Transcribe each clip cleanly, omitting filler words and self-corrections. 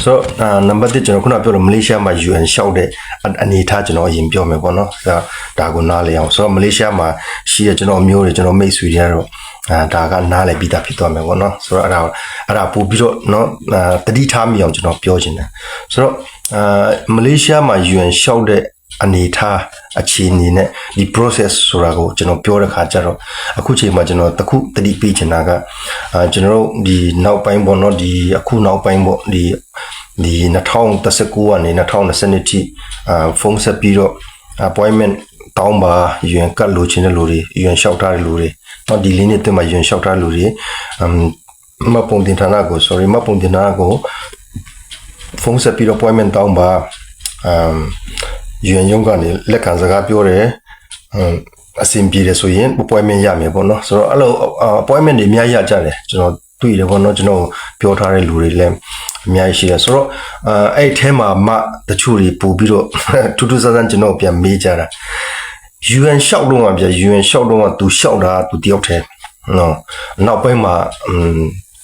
so number 1ကျွန်တော်ခုနပြောလို့မလေးရှားမှာ UN ရှောက်တဲ့အနေထားကျွန်တော်အရင်ပြောမယ်ပေါ့နော်ဒါကိုနားလည်အောင်ဆိုတော့မလေးရှားမှာရှိရကျွန်တော်မျိုးတွေကျွန်တော်မိတ်ဆွေတွေကတော့ဒါကနားလည်ပြီးသားဖြစ်သွားမယ်ပေါ့နော်ဆိုတော့အဲ့ဒါပို့ပြီးတော့နော်တတိထားမိအောင်ကျွန်တော်ပြောချင်တယ်ဆိုတော့မလေးရှားမှာ UN ရှောက်တဲ့အနေထားအခြေအနေနဲ့ဒီ process ဆိုတာကိုကျွန်တော်ပြောတဲ့ခါကျတော့အခုချိန်မှာကျွန်တော်တခုတတိပေးချင်တာကကျွန်တော်တို့ဒီနောက်ပိုင်းပေါ့နော်ဒီအခုနောက်ပိုင်းပေါ့ဒီ2019ကနေ2020ထိဖုန်းဆက်ပြီးတော့ appointment တောင်းပါ UN ကတ်လိုချင်တဲ့လူတွေ UN လျှောက်ထားတဲ့လူတွေတော့ဒီလေးနှစ်တည်းမှာ UN လျှောက်ထားတဲ့လူတွေမပုံတင်ဌာနကို sorry မပုံတင်ဌာနကိုဖုန်းဆက်ပြီးတော့ appointment တောင်းပါUN ရုံးကနေလက်ခံစကားပြောတယ်အဆင်ပြေတယ်ဆိုရင် appointment ရမယ်ပေါ့နော်ဆိုတော့အဲ့လို appointment တွေအများကြီးရကြတယ်ကျွန်တော်တွေ့တယ်ပေါ့နော်ကျွန်တော်ပြောထားတဲ့လူတွေလည်းအများကြီးရှိတယ်ဆိုတော့အဲ့ထဲမှာတချို့တွေပို့ပြီးတော့ထူးထူးဆန်းဆန်းကျွန်တော်ပြန်မေးကြတာ UN ရှောက်တော့မှာဗျ UN ရှောက်တော့သူရှောက်တာသူတယောက်တည်းနော်နောက်ပိုင်းမှာ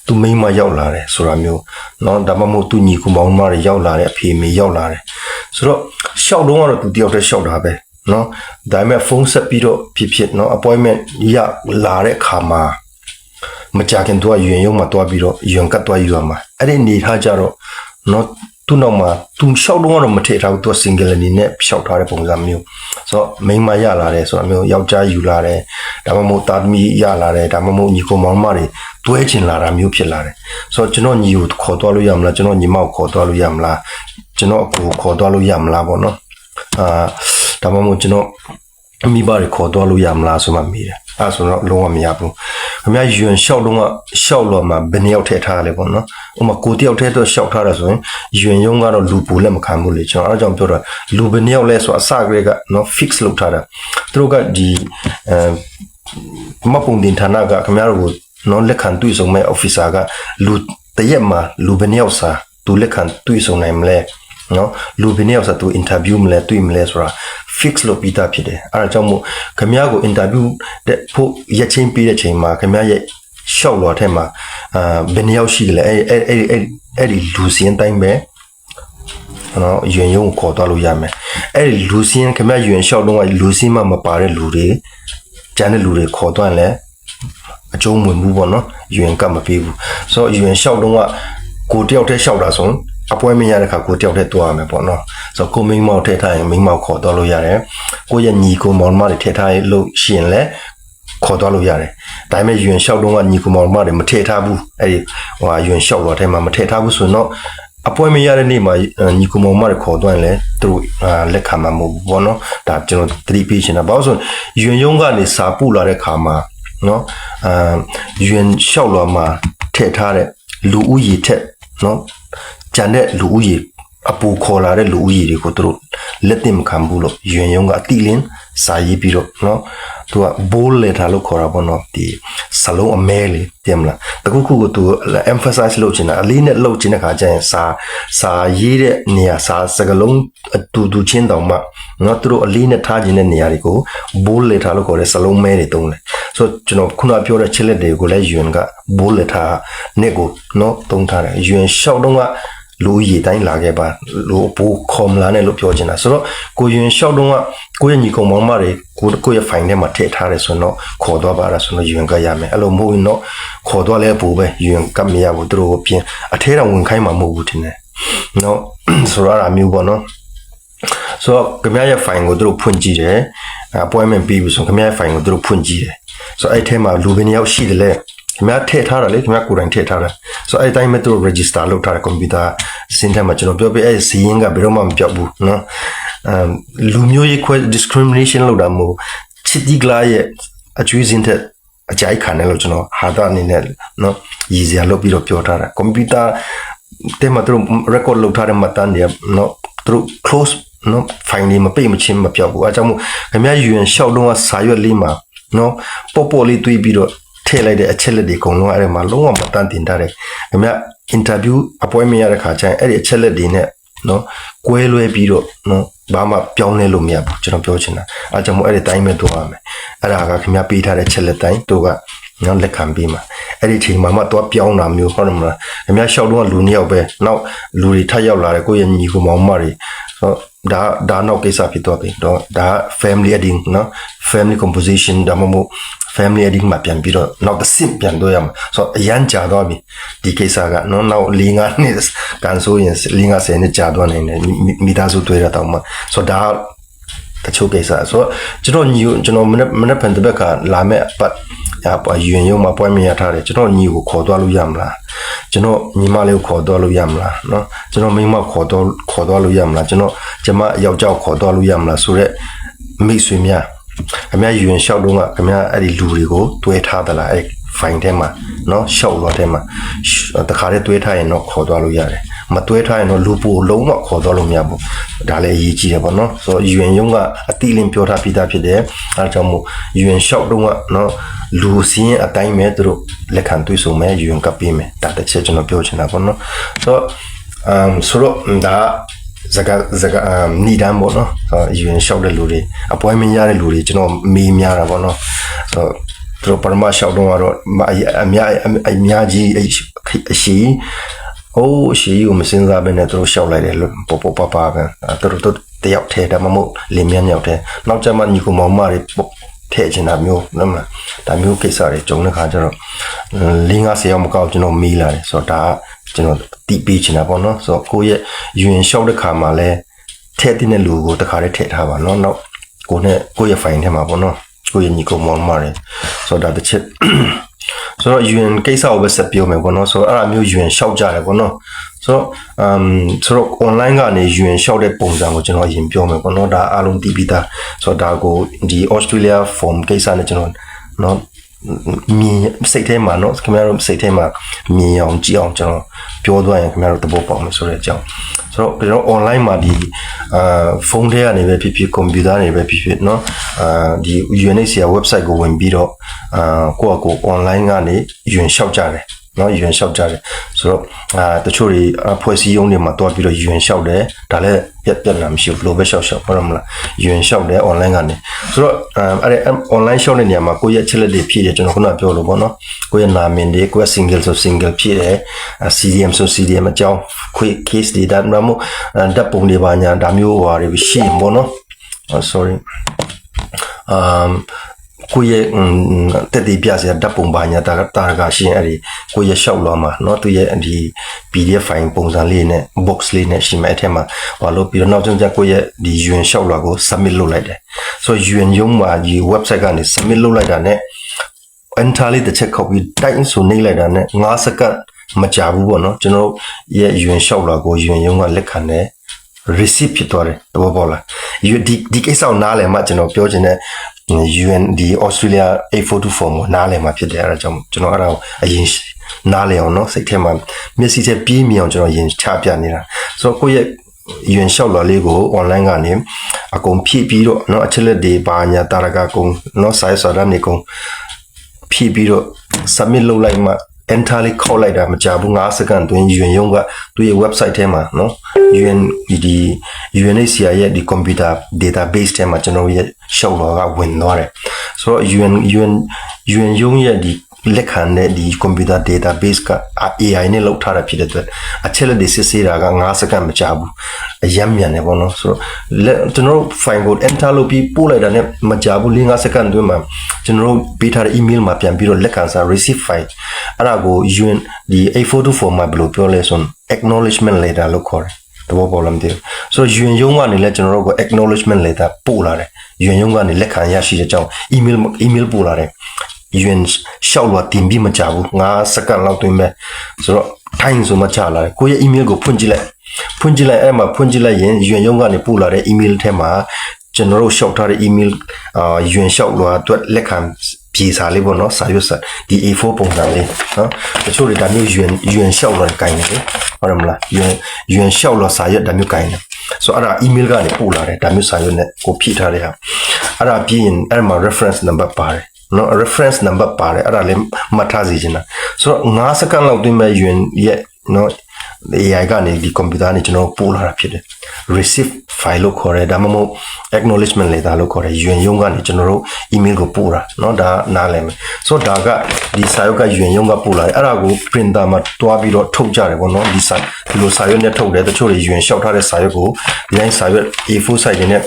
သူမိန်းမရောက်လာတယ်ဆိုတာမျိုးနော်ဒါမှမဟုတ်သူညီကူမောင်မတွေရောက်လာတယ်အဖေမေရောက်လာတယ်ဆိုတော့ရှောက်တော့သူတယောက်တည်းရှောက်တာပဲနော်ဒါပေမဲ့ဖုန်းဆက်ပြီးတော့ဖြစ်နော် appointment ရလာတဲ့အခါမှာမကြခင်သူက UN ရုံးမှာတွားပြီးတော့ UN ကတ်တွားယူရမှာအဲ့ဒီနေထားကြတော့နော်သူ့နောက်မှာသူရှောက်တော့မထည့်ထားဘူးသူက single အနေနဲ့ရှောက်ထားတဲ့ပုံစံမျိုးဆိုတော့မိန်းမရလာတယ်ဆိုတာမျိုးယောက်ျားယူလာတယ်ဒါမှမဟုတ်သားသမီးရလာတယ်ဒါမှမဟုတ်ညီကိုမောင်မတွေတွဲချင်လာတာမျိုးဖြစ်လာတယ်ဆိုတော့ကျွန်တော်ညီကိုခေါ်သွားလို့ရမလားကျွန်တော်ညီမကိုခေါ်သွားလို့ရမလားကျွန်တော်အကိုခေါ်သွားလို့ရမလားပေါ့နော်ဒါမှမဟုတ်ကျွန်တော်မိဘတွေခေါ်သွားလို့ရမလားဆိုမှမေးတယ်အဲ့ဆိုတော့လုံးဝမရဘူးခင်ဗျာ UN ရှောက်တော့မှာဘယ်နှစ်ယောက်ထည့်ထားလဲပေါ့နော်ဥပမာကိုတယောက်ထည့်တော့ရှောက်ထားတာဆိုရင် UN ရုံးကတော့လူပူလက်မခံဘူးလေကျွန်တော်အဲ့ကြောင့်ပြောတော့လူဘယ်နှစ်ယောက်လဲဆိုအစကတည်းကနော် fix လုပ်ထားတာသူတို့ကဒီမပုံတင်ဌာနကခင်ဗျားတို့ကိုနော်လက်ခံတွေ့ဆုံမဲ့ officer ကလူတရက်မှာလူဘယ်နှစ်ယောက်စာသူလက်ခံတွေ့ဆုံနိုင်မလဲနော်လူဘယ်နှစ်ယောက်စာသူ interview မလဲတွေ့မလဲဆိုတာ fix လုပ်ပြီးသားဖြစ်တယ်အဲ့ဒါကြောင့်မို့ခင်ဗျားကို interview တဲ့ဖို့ရက်ချင်းပေးတဲ့ချိန်မှာခင်ဗျားရဲ့ရှောက်လော်ထဲမှာဘယ်နှစ်ယောက်ရှိတယ်လဲအဲ့ဒီလူစင်းတိုင်းပဲနော်UN ရုံးကိုခေါ်သွားလို့ရမယ်အဲ့ဒီလူစင်းခင်ဗျား UN ရှောက်တော့လူစင်းမှမပါတဲ့လူတွေကျန်တဲ့လူတွေခေါ်သွားရင်လည်းအကျုံးဝင်မှုပေါ့နော် UN ကမပေးဘူးဆိုတော့ UN ရှောက်တော့ကိုတယောက်တည်းရှောက်တာဆိုအပွဲမရတဲ့ခါကိုတယောက်တည်းတွားရမယ်ပေါ့နော်ဆိုတော့ကိုမိန်းမောက်ထည့်ထားရင်မိန်းမောက်ခေါ်သွားလို့ရတယ်ကိုရဲ့ညီကိုမောင်မတွေထည့်ထားရင်လို့ရှိရင်လည်းခေါ်သွားလို့ရတယ်ဒါပေမဲ့ UN လျှောက်တော့ညီကိုမောင်မတွေမထည့်ထားဘူးအဲ့ဒီUN လျှောက်တော့ထဲမှာမထည့်ထားဘူးဆိုတော့အပွဲမရတဲ့နေ့မှာညီကိုမောင်မတွေခေါ်သွားရင်လည်းသူတို့လက်ခံမှာမဟုတ်ဘူးပေါ့နော်ဒါကျွန်တော်သတိပေးချင်တာဘာလို့ဆို UN ရုံးကနေစာပို့လာတဲ့ခါမှာနော်UN လျှောက်တော့မှာထည့်ထားတဲ့လူဦးရေထက်နော်ကျန်တဲ့လူဦးရေအပူခေါ်လာတဲ့လူဦးရေတွေကိုသူတို့လက်တင်မခံဘူးလို့ UN ရုံးကအတိလင်းစာရေးပြီးတော့နော်သူက bold letter လို့ခေါ်တာပေါ့နော်ဒီစလုံးအမဲလေးတင်မလားတခုခုကိုသူ emphasize လုပ်ချင်တာအလေးနဲ့လုပ်ချင်တဲ့ခါကျရင်စာရေးတဲ့နေရာစာစကလုံးအတူချင်းတောင်မှနော်သူတို့အလေးနဲ့ထားခြင်းတဲ့နေရာတွေကို bold letter လို့ခေါ်တဲ့စလုံးမဲတွေတုံးတယ်ဆိုတော့ကျွန်တော်ခုနပြောတဲ့ချက်လက်တွေကိုလည်း UN က bold letter နဲ့ကိုနော်တုံးထားတယ် UN ရှောက်တော့ကလူရည်တိုင်းလာခဲ့ပါလူပိုခေါမလာနဲ့လို့ပြောချင်တာဆိုတော့ကိုရင်လျှောက်တော့ကိုရဲ့ညီကောင်မောင်မတွေကိုရဲ့ fine ထဲမှာထည့်ထားတယ်ဆိုတော့ခေါ်သွားပါလားဆိုတော့ UN ကရမယ်အဲ့လိုမဟုတ်ရင်တော့ခေါ်သွားလဲပို့ပဲ UN ကမရဘူးသူတို့ကိုပြင်အထဲတော်ဝင်ခိုင်းမှာမဟုတ်ဘူးထင်တယ်နော်ဆိုတော့အမျိုးပေါ့နော်ဆိုတော့ခင်ဗျားရဲ့ fine ကိုသူတို့ဖွင့်ကြည့်တယ် appointment ပြီးပြီဆိုခင်ဗျားရဲ့ fine ကိုသူတို့ဖွင့်ကြည့်တယ်ဆိုတော့အဲ့ထဲမှာလူဘယ်နှစ်ယောက်ရှိတယ်လဲခင်ဗျားထည့်ထားတာလေခင်ဗျားကိုယ်တိုင်ထည့်ထားတာဆိုတော့အဲ့တိုင်းမဲ့သူတို့ register လုပ်ထားတဲ့ computer စင်ထဲမှာကျွန်တော်ပြောပြအဲ့စီရင်ကဘယ်တော့မှမပြောက်ဘူးနော်လူမျိုးရေးခွဲ discrimination လုပ်တာမို့ချစ်တီကလာရဲ့အကျွေးစင်တဲ့အကြိုက်ခံတယ်လို့ကျွန်တော်ဟာတာအနေနဲ့နော်ရည်စရာလုပ်ပြီးတော့ပြောထားတာ computer တဲမှာသူတို့ record လုပ်ထားတဲ့မှတ်တမ်းတွေနော်သူတို့ close နော် file တွေမပိတ်မချင်းမပြောက်ဘူးအဲကြောင့်မို့ခင်ဗျား UN ရှောက်တော့စာရွက်လေးမှာနော်ပေါ်လေးတွေးပြီးတော့ထည့်လိုက်တဲ့အချက်လက်တွေအကုန်လုံးအဲ့ဒီမှာလုံးဝမတန်တင်ထားတယ်ခင်ဗျ interview appointment ရတဲ့ခါကျရင်အဲ့ဒီအချက်လက်တွေနဲ့နော်ကွဲလွဲပြီးတော့နော်ဘာမှပြောင်းလဲလို့မရဘူးကျွန်တော်ပြောချင်တာအဲကြောင့်မို့အဲ့ဒီတိုင်းပဲတော့ရမယ်အဲ့ဒါကခင်ဗျပေးထားတဲ့ချက်လက်တိုင်းတို့က နော်လက်ခံပြီးမှာအဲ့ဒီချိန်မှာမှတော့ပြောင်းတာမျိုးဟုတ်တယ်မလားအများလျှောက်တော့လူနှစ်ယောက်ပဲနောက်လူတွေထပ်ရောက်လာတယ်ကိုယ့်ရဲ့ညီကိုမောင်မတွေဆိုဒါနောက်ကိစ္စဖြစ်သွားပြီတော့ဒါ family adding နော် family composition ဒါမှမဟုတ် family adding မှာပြန်ပြီးတော့နောက်တစ်ဆင့်ပြန်တော့ရမှာဆိုတော့အရန်ကြာတော့ပြီဒီကိစ္စကနော်နောက်၄၅နှစ်ကန်ဆိုရင်၄၅၀နှစ်ကြာတော့နိုင်တယ်မိသားစုတွေ့ရတော့မှဆိုတော့ဒါတချို့ကိစ္စဆိုတော့ကျွန်တော်မနေ့ဖန်တဲ့ဘက်ကလာမဲ့ပတ်ယူရင်ရုံမှာပွဲမြင်ရထားတယ်ကျွန်တော်ညီကိုခေါ်သွားလို့ရမလားကျွန်တော်ညီမလေးကိုခေါ်သွားလို့ရမလားเนาะကျွန်တော်မိန်းမခေါ်သွားလို့ရမလားကျွန်တော်ကျမယောက်ျားခေါ်သွားလို့ရမလားဆိုတော့မိတ်ဆွေများခင်ဗျာယူရင်လျှောက်တော့ကခင်ဗျာအဲ့ဒီလူတွေကိုတွဲထားသလားအဲ့ဖိုင်ထဲမှာเนาะလျှောက်တော့ထဲမှာတခါတည်းတွဲထားရင်တော့ခေါ်သွားလို့ရတယ်မတွဲထားရင်တော့လူပိုလုံးဝခေါ်သွားလို့မရဘူးဒါလည်းအရေးကြီးတယ်ပေါ့နော်ဆိုတော့ယူရင်ရုံကအတိအလင်းပြောထားပြီးသားဖြစ်တယ်အဲဒါကြောင့်မို့ယူရင်လျှောက်တော့ကနော်လူစင်းအတိုင်းမဲ့သူတို့လက်ခံတွေ့ဆုံမဲ့ယူရင်ကပ်ပြီးမယ်ဒါတစ်ချက်ကျွန်တော်ပြောချင်တာပေါ့နော်ဆိုတော့ဒါဇကနီဒန်ပေါ့နော်ယူရင်လျှောက်တဲ့လူတွေအပွဲမရတဲ့လူတွေကျွန်တော်မေးများတာပေါ့နော်ဆိုတော့သူတို့ပရမလျှောက်တော့ကတော့အများကြီးအရှိအိုးရှီကိုမစင်စားဘဲနဲ့သူတို့ရှောက်လိုက်တယ်လို့ပပပဲသူတို့တယောက်ထဲဒါမှမဟုတ်လင်းမြန်းရောက်တယ်နောက်ကျမှညီကိုမောင်မတွေထည့်ချင်တာမျိုးနော်မလားဒါမျိုးကိစ္စတွေကြုံတဲ့ခါကျတော့50ရောက်မကောက်ကျွန်တော်မေးလာတယ်ဆိုတော့ဒါကျွန်တော်တီးပေးချင်တာပေါ့နော်ဆိုတော့ကိုယ့်ရဲ့ယူရင်ရှောက်တဲ့ခါမှာလဲထည့်တဲ့လူကိုတခါတည်းထည့်ထားပါနော်နောက်ကိုယ့်ရဲ့ file ထဲမှာပေါ့နော်ကိုယ့်ရဲ့ညီကိုမောင်မတွေဆိုတော့ဒါတစ်ချက်ဆိုတော့ UN ကိစ္စကိုပဲဆက်ပြောမယ်ပေါ့နော်ဆိုတော့အဲ့အမျိုး UN ရှောက်ကြတယ်ပေါ့နော်ဆိုတော့ online ကနေ UN ရှောက်တဲ့ပုံစံကိုကျွန်တော်ရင်ပြောမယ်ပေါ့နော်ဒါအားလုံးသိပြီးသားဆိုတော့ဒါကိုဒီ Australia form ကိစ္စနဲ့ကျွန်တော်နော်မြင်စိတ်ထဲမှာနော်ခင်ဗျားတို့စိတ်ထဲမှာမြင်အောင်ကြည့်အောင်ကျွန်တော်ပြောသွားရင်ခင်ဗျားတို့သဘောပေါက်မယ်ဆိုတဲ့အကြောင်းဆိုတော့ကျွန်တော် online မှာဒီဖုန်းထဲကနေပဲဖြစ်ဖြစ်ကွန်ပျူတာနေပဲဖြစ်ဖြစ်เนาะဒီ UNHCR website ကိုဝင်ပြီးတော့ကိုယ့်အကို online ကနေ UN လျှောက်ကြတယ်เนาะ UN လျှောက်ကြတယ်ဆိုတော့တချို့တွေဖွဲ့စည်းရုံးတွေမှာတွားပြီးတော့ UN လျှောက်တယ်ဒါလည်းပြတ်လာမရှိဘူးလိုပဲလျှောက်ဟုတ်တယ်မလား UN လျှောက်တယ် online ကနေဆိုတော့အဲ့ online လျှောက်တဲ့နေရာမှာကိုယ့်ရဲ့ချက်လက်တွေဖြည့်တယ်ကျွန်တော်ခုနပြောလို့ပေါ့နော်ကိုယ့်ရဲ့နာမည်တွေကိုယ့်ရဲ့ single ဆို single ဖြည့်တယ် CDM ဆို CDM အကြောင်း quick case တွေဒါမှမဟုတ်ဓာတ်ပုံတွေပါညာဒါမျိုးဟာတွေရှိရင်ပေါ့နော် sorry ကိုယ့်ရဲ့တက်တည်ပြစရာဓာတ်ပုံပါညာတာကရှိရင်အဲ့ဒီကိုယ့်ရဲ့ရှောက်လွှာမှာเนาะသူရဲ့ဒီ PDF file ပုံစံလေးနဲ့ box လေးနဲ့ရှိမှအဲ့ထဲမှာဟောလို့ပြီးတော့နောက်ဆုံးကျကိုယ့်ရဲ့ဒီ UN ရှောက်လွှာကို submit လုပ်လိုက်တယ်ဆိုတော့ UN ရုံးမှာဒီ website ကနေ submit လုပ်လိုက်တာနဲ့ enter လေးတစ်ချက်ခောက်ပြီးတိုင်းဆိုနေလိုက်တာနဲ့5စက္ကန့်မကြာဘူးပေါ့နော်ကျွန်တော်ရဲ့ UN ရှောက်လွှာကို UN ရုံးကလက်ခံတယ် receipt ဖြစ်သွားတယ်တဘောပေါက်လားဒီကိစ္စကိုနားလည်မှကျွန်တော်ပြောချင်တဲ့ UN ဒီ Australia 842 form ကိုနားလည်မှဖြစ်တယ်အဲ့ဒါကြောင့်ကျွန်တော်အဲ့ဒါကိုအရင်နားလည်အောင်เนาะစိတ်ထဲမှာမျက်စိထဲပြေးမြင်အောင်ကျွန်တော်ရင်ချပြနေတာဆိုတော့ကိုယ့်ရဲ့ UN လျှောက်လွှာလေးကို online ကနေအကုန်ဖြည့်ပြီးတော့เนาะအချက်လက်တွေပါညာတာရကကုန်เนาะ size ဆိုတာနေကုန်ဖြည့်ပြီးတော့ submit လုပ်လိုက်မှ enter လေးခေါက်လိုက်တာမကြာဘူး5စက္ကန့်တွင် UN ရုံးကသူ့ရဲ့ website ထဲမှာเนาะ UNHCR ရဲ့ဒီ computer database ထဲမှာကျွန်တော်ရဲ့ရှောက်လွှာကဝင်သွားတယ်ဆိုတော့ UN ရုံးရဲ့ဒီလက်ခံတဲ့ဒီ computer database က AI နဲ့လောက်ထားတာဖြစ်တဲ့အတွက်အချက်လက်တွေစစ်ဆေးတာက5စက္ကန့်မကြာဘူးအယမ်းမြန်တယ်ပေါ့နော်ဆိုတော့ကျွန်တော်တို့ file ကို enter လုပ်ပြီးပို့လိုက်တာနဲ့မကြာဘူး5စက္ကန့်တွင်းမှာကျွန်တော်တို့ပေးထားတဲ့ email မှာပြန်ပြီးတော့လက်ခံစာ receive file အဲ့ဒါကို UN ဒီ 842 form မှာဘယ်လိုပြောလဲဆိုရင် acknowledgement letter လို့ခေါ်တယ်တဘောပေါ်လာမသိဘူးဆိုတော့ UN ရုံးကနေလည်းကျွန်တော်တို့ကို acknowledgement letter ပို့လာတယ် UN ရုံးကနေလက်ခံရရှိတဲ့အကြောင်း email ပို့လာတယ်UN ရှောက်လွှာတင်ပြီးမကြဘူး5စက္ကန့်လောက်တွင်ပဲဆိုတော့ time ဆိုမှချလာတယ်ကိုယ့်ရဲ့ email ကိုဖွင့်ကြည့်လိုက်အဲ့မှာဖွင့်ကြည့်လိုက်ရင် UN ရုံးကနေပို့လာတဲ့ email ထဲမှာကျွန်တော်တို့ရှောက်ထားတဲ့ email UN ရှောက်လွှာအတွက်လက်ခံပြေစာလေးပေါ့နော်စာရွက်စာဒီ A4 ပုံစံလေးနော်တချို့တွေဒါမျိုး UN ရှောက်လွှာကိုင်နေတယ်ဟုတ်တယ်မလား UN ရှောက်လွှာစာရွက်ဒါမျိုးကိုင်နေဆိုတော့အဲ့ဒါ email ကနေပို့လာတယ်ဒါမျိုးစာရွက်နဲ့ကိုဖြည့်ထားတဲ့ဟာအဲ့ဒါပြီးရင်အဲ့မှာ reference number ပါတယ်နော် reference number ပါတယ်အဲ့ဒါလည်းမှတ်ထားစီချင်တာဆိုတော့5စက္ကန့်လောက်တွင်မဲ့ UN ရဲ့နော် AI ကနေဒီ computer နဲ့ကျွန်တော်ပို့လာတာဖြစ်တယ် receive file လို့ခေါ်တယ်ဒါမှမဟုတ် acknowledgement letter လို့ခေါ်တယ် UN ရုံးကနေကျွန်တော်တို့ email ကိုပို့တာเนาะဒါနားလည်မယ်ဆိုတော့ဒါကဒီစာရွက်က UN ရုံးကပို့လာတယ်အဲ့ဒါကို printer မှာတွားပြီးတော့ထုတ်ကြတယ်ပေါ့เนาะဒီလိုစာရွက်နဲ့ထုတ်တယ်တချို့တွေ UN လျှောက်ထားတဲ့စာရွက်ကိုဒီတိုင်းစာရွက် A4 size တွေနဲ့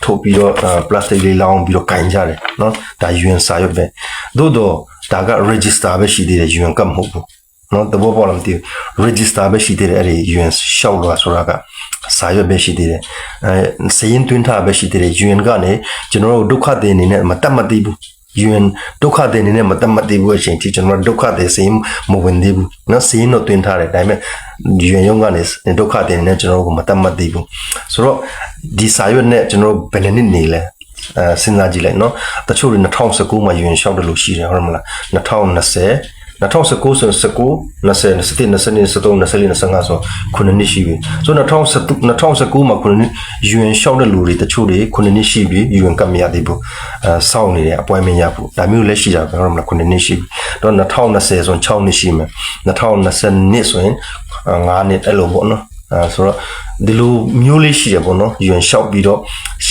ထုတ်ပြီးတော့ plastic လေးလောင်းပြီးတော့ကင်ကြတယ်เนาะဒါ UN စာရွက်ပဲသို့တော့ဒါက register ပဲရှိသေးတယ် UN ကမဟုတ်ဘူးနော်တဘောပေါ်လာမသိ register ပဲရှိသေးတယ်အဲ့ဒီ UN ရှောက်လို့ဆိုတာကစာရွက်ပဲရှိသေးတယ်စရင်တွင်းထားပဲရှိသေးတယ် UN ကနေကျွန်တော်တို့ဒုက္ခတွေအနေနဲ့မတတ်မသိဘူး UN ဒုက္ခတွေအနေနဲ့မတတ်မသိဘူးအချိန်ထိကျွန်တော်ဒုက္ခတွေစရင်မဝင်သေးဘူးနော်စရင်တော့တွင်းထားတယ်ဒါပေမဲ့ UN ရုံးကနေဒုက္ခတွေအနေနဲ့ကျွန်တော်တို့မတတ်မသိဘူးဆိုတော့ဒီစာရွက်နဲ့ကျွန်တော်တို့ဘယ်နှစ်နေလဲစဉ်းစားကြည့်လိုက်နော်တချို့တွေ2019မှာ UN ရှောက်တယ်လို့ရှိတယ်ဟုတ်မလား2020 2019ဆို19 20 21 22 23 24 25ဆိုခုနှစ်ရှိပြီဆို2019မှာခုနှစ် UN ရှောက်တဲ့လူတွေတချို့တွေခုနှစ်ရှိပြီ UN ကမရသေးဘူးစောင့်နေတယ် appointment ရဖို့ဒါမျိုးလည်းရှိကြတယ်ဟုတ်မလားခုနှစ်ရှိပြီတော့2020ဆို6နှစ်ရှိမယ်2020ဆိုရင်5နှစ်အဲ့လိုပေါ့နော်ဆိုတော့ဒီလိုမျိုးလေးရှိတယ်ပေါ့နော် UN ရှောက်ပြီးတော့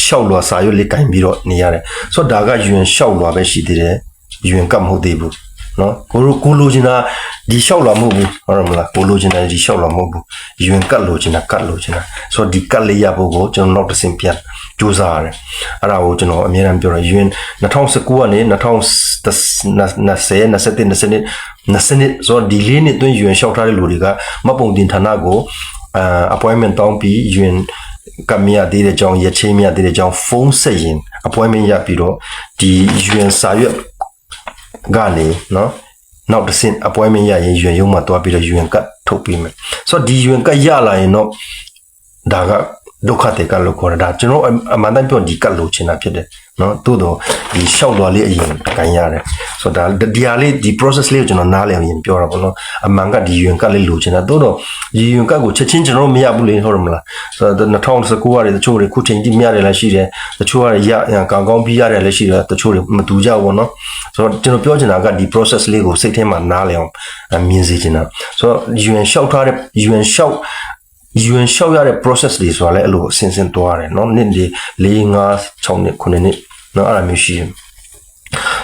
ရှောက်လွာစာရွက်လေးကင်ပြီးတော့နေရတယ်ဆိုတော့ဒါက UN ရှောက်လွာပဲရှိသေးတယ် UN ကမဟုတ်သေးဘူးနော်ကိုလိုချင်တာဒီလျှောက်လာမဟုတ်ဘူးဟုတ်မလားကိုလိုချင်တာဒီလျှောက်လာမဟုတ်ဘူး UN ကတ်လိုချင်တာကတ်လိုချင်တာဆိုတော့ဒီကတ်လေးရဖို့ကိုကျွန်တော်နောက်တစ်ဆင့်ပြန်စူးစမ်းရတယ်အဲ့ဒါကိုကျွန်တော်အများအားပြောရ UN 2019ကနေ2020 21 ဆိုတော့ဒီလေးနှစ်တွင်း UN လျှောက်ထားတဲ့လူတွေကမပုံတင်ဌာနကို appointment တောင်းပြီး UN ကမြရသေးတဲ့အကြောင်းရချင်းမြရသေးတဲ့အကြောင်းဖုန်းဆက်ရင် appointment ရပြီးတော့ဒီ UN စာရွက်ကနေနော်နောက်တစ်ဆင့် appointment ရရင် UN ရုံးမှာတွားပြီးတော့ UN ကတ်ထုတ်ပြီးမယ်ဆိုတော့ဒီ UN ကတ်ရလာရင်တော့ဒါကဒုက္ခတေကလို့ခေါ်တာဒါကျွန်တော်အမှန်တမ်းပြောဒီကတ်လို့ချင်တာဖြစ်တယ်နော်သို့တော့ဒီလျှောက်သွားလေးအရင်ကန်ရတယ်ဆိုတော့ဒါဒီဟာလေးဒီ process လေးကိုကျွန်တော်နားလည်ရင်ပြောတာပေါ့နော်အမှန်ကဒီ UN ကတ်လေးလို့ချင်တာသို့တော့ဒီ UN ကတ်ကိုချက်ချင်းကျွန်တော်မရဘူးလေဟုတ်မလားဆိုတော့2019ကတချို့တွေခုချိန်ကြီးမြရတယ်လည်းရှိတယ်တချို့ကရကောင်းပြီးရတယ်လည်းရှိတယ်တချို့တွေမတူကြဘူးပေါ့နော်ဆိုတော့ကျွန်တော်ပြောချင်တာကဒီ process လေးကိုစိတ်ထဲမှာနားလည်အောင်မြင်စေချင်တာဆိုတော့ UN လျှောက်ထားတဲ့ UN လျှောက်ရတဲ့ process တွေဆိုတာလည်းအဲ့လိုအစင်စင်တွားတယ်เนาะနှစ်ဒီ4 5 6နှစ်9နှစ်เนาะအဲ့လိုမျိုးရှိတယ်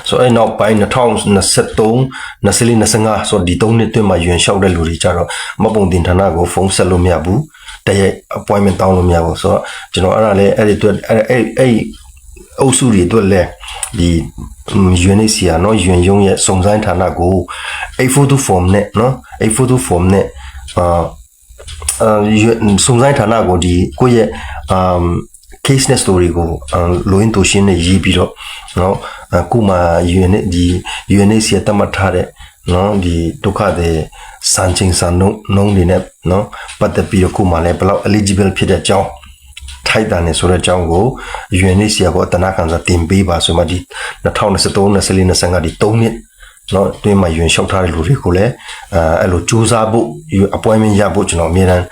ဆိုအဲ့နောက်ပိုင်း2023 24 25ဆိုဒီ3နှစ်တွင်းမှာ UN လျှောက်တဲ့လူတွေကြတော့မပုံတင်ဌာနကိုဖုန်းဆက်လို့မရဘူးတရက် appointment တောင်းလို့မရဘူးဆိုတော့ကျွန်တော်အဲ့ဒါလည်းအဲ့ဒီအတွက်အဲ့အုပ်စုတွေအတွက်လည်းဒီ UNHCR เนาะ UN ရုံးရဲ့စုံစမ်းဌာနကို842 form နဲ့เนาะ842 form နဲ့စုံစမ်းဌာနကိုဒီကိုယ့်ရဲ့case နဲ့ story ကိုလိုရင်းတူရှင်းနဲ့ရေးပြီးတော့เนาะခုမှ UNHCR တတ်မှတ်ထားတဲ့เนาะဒီဒုက္ခတွေစံချိန်စံနှုန်းတွေနဲ့เนาะပတ်သက်ပြီးတော့ခုမှလည်းဘယ်လောက် eligible ဖြစ်တဲ့အကြောင်းထိုက်တန်နေဆိုတဲ့အကြောင်းကို UNHCR ကိုအတနာခံစာတင်ပေးပါဆိုမှဒီ2023 24 25ဒီ3နှစ်နော်တွင်းမှာ UN လျှောက်ထားတဲ့လူတွေကိုလည်းအဲ့လိုစူးစမ်းဖို့ appointment ရဖို့ကျွန်တော်အမြဲတမ်း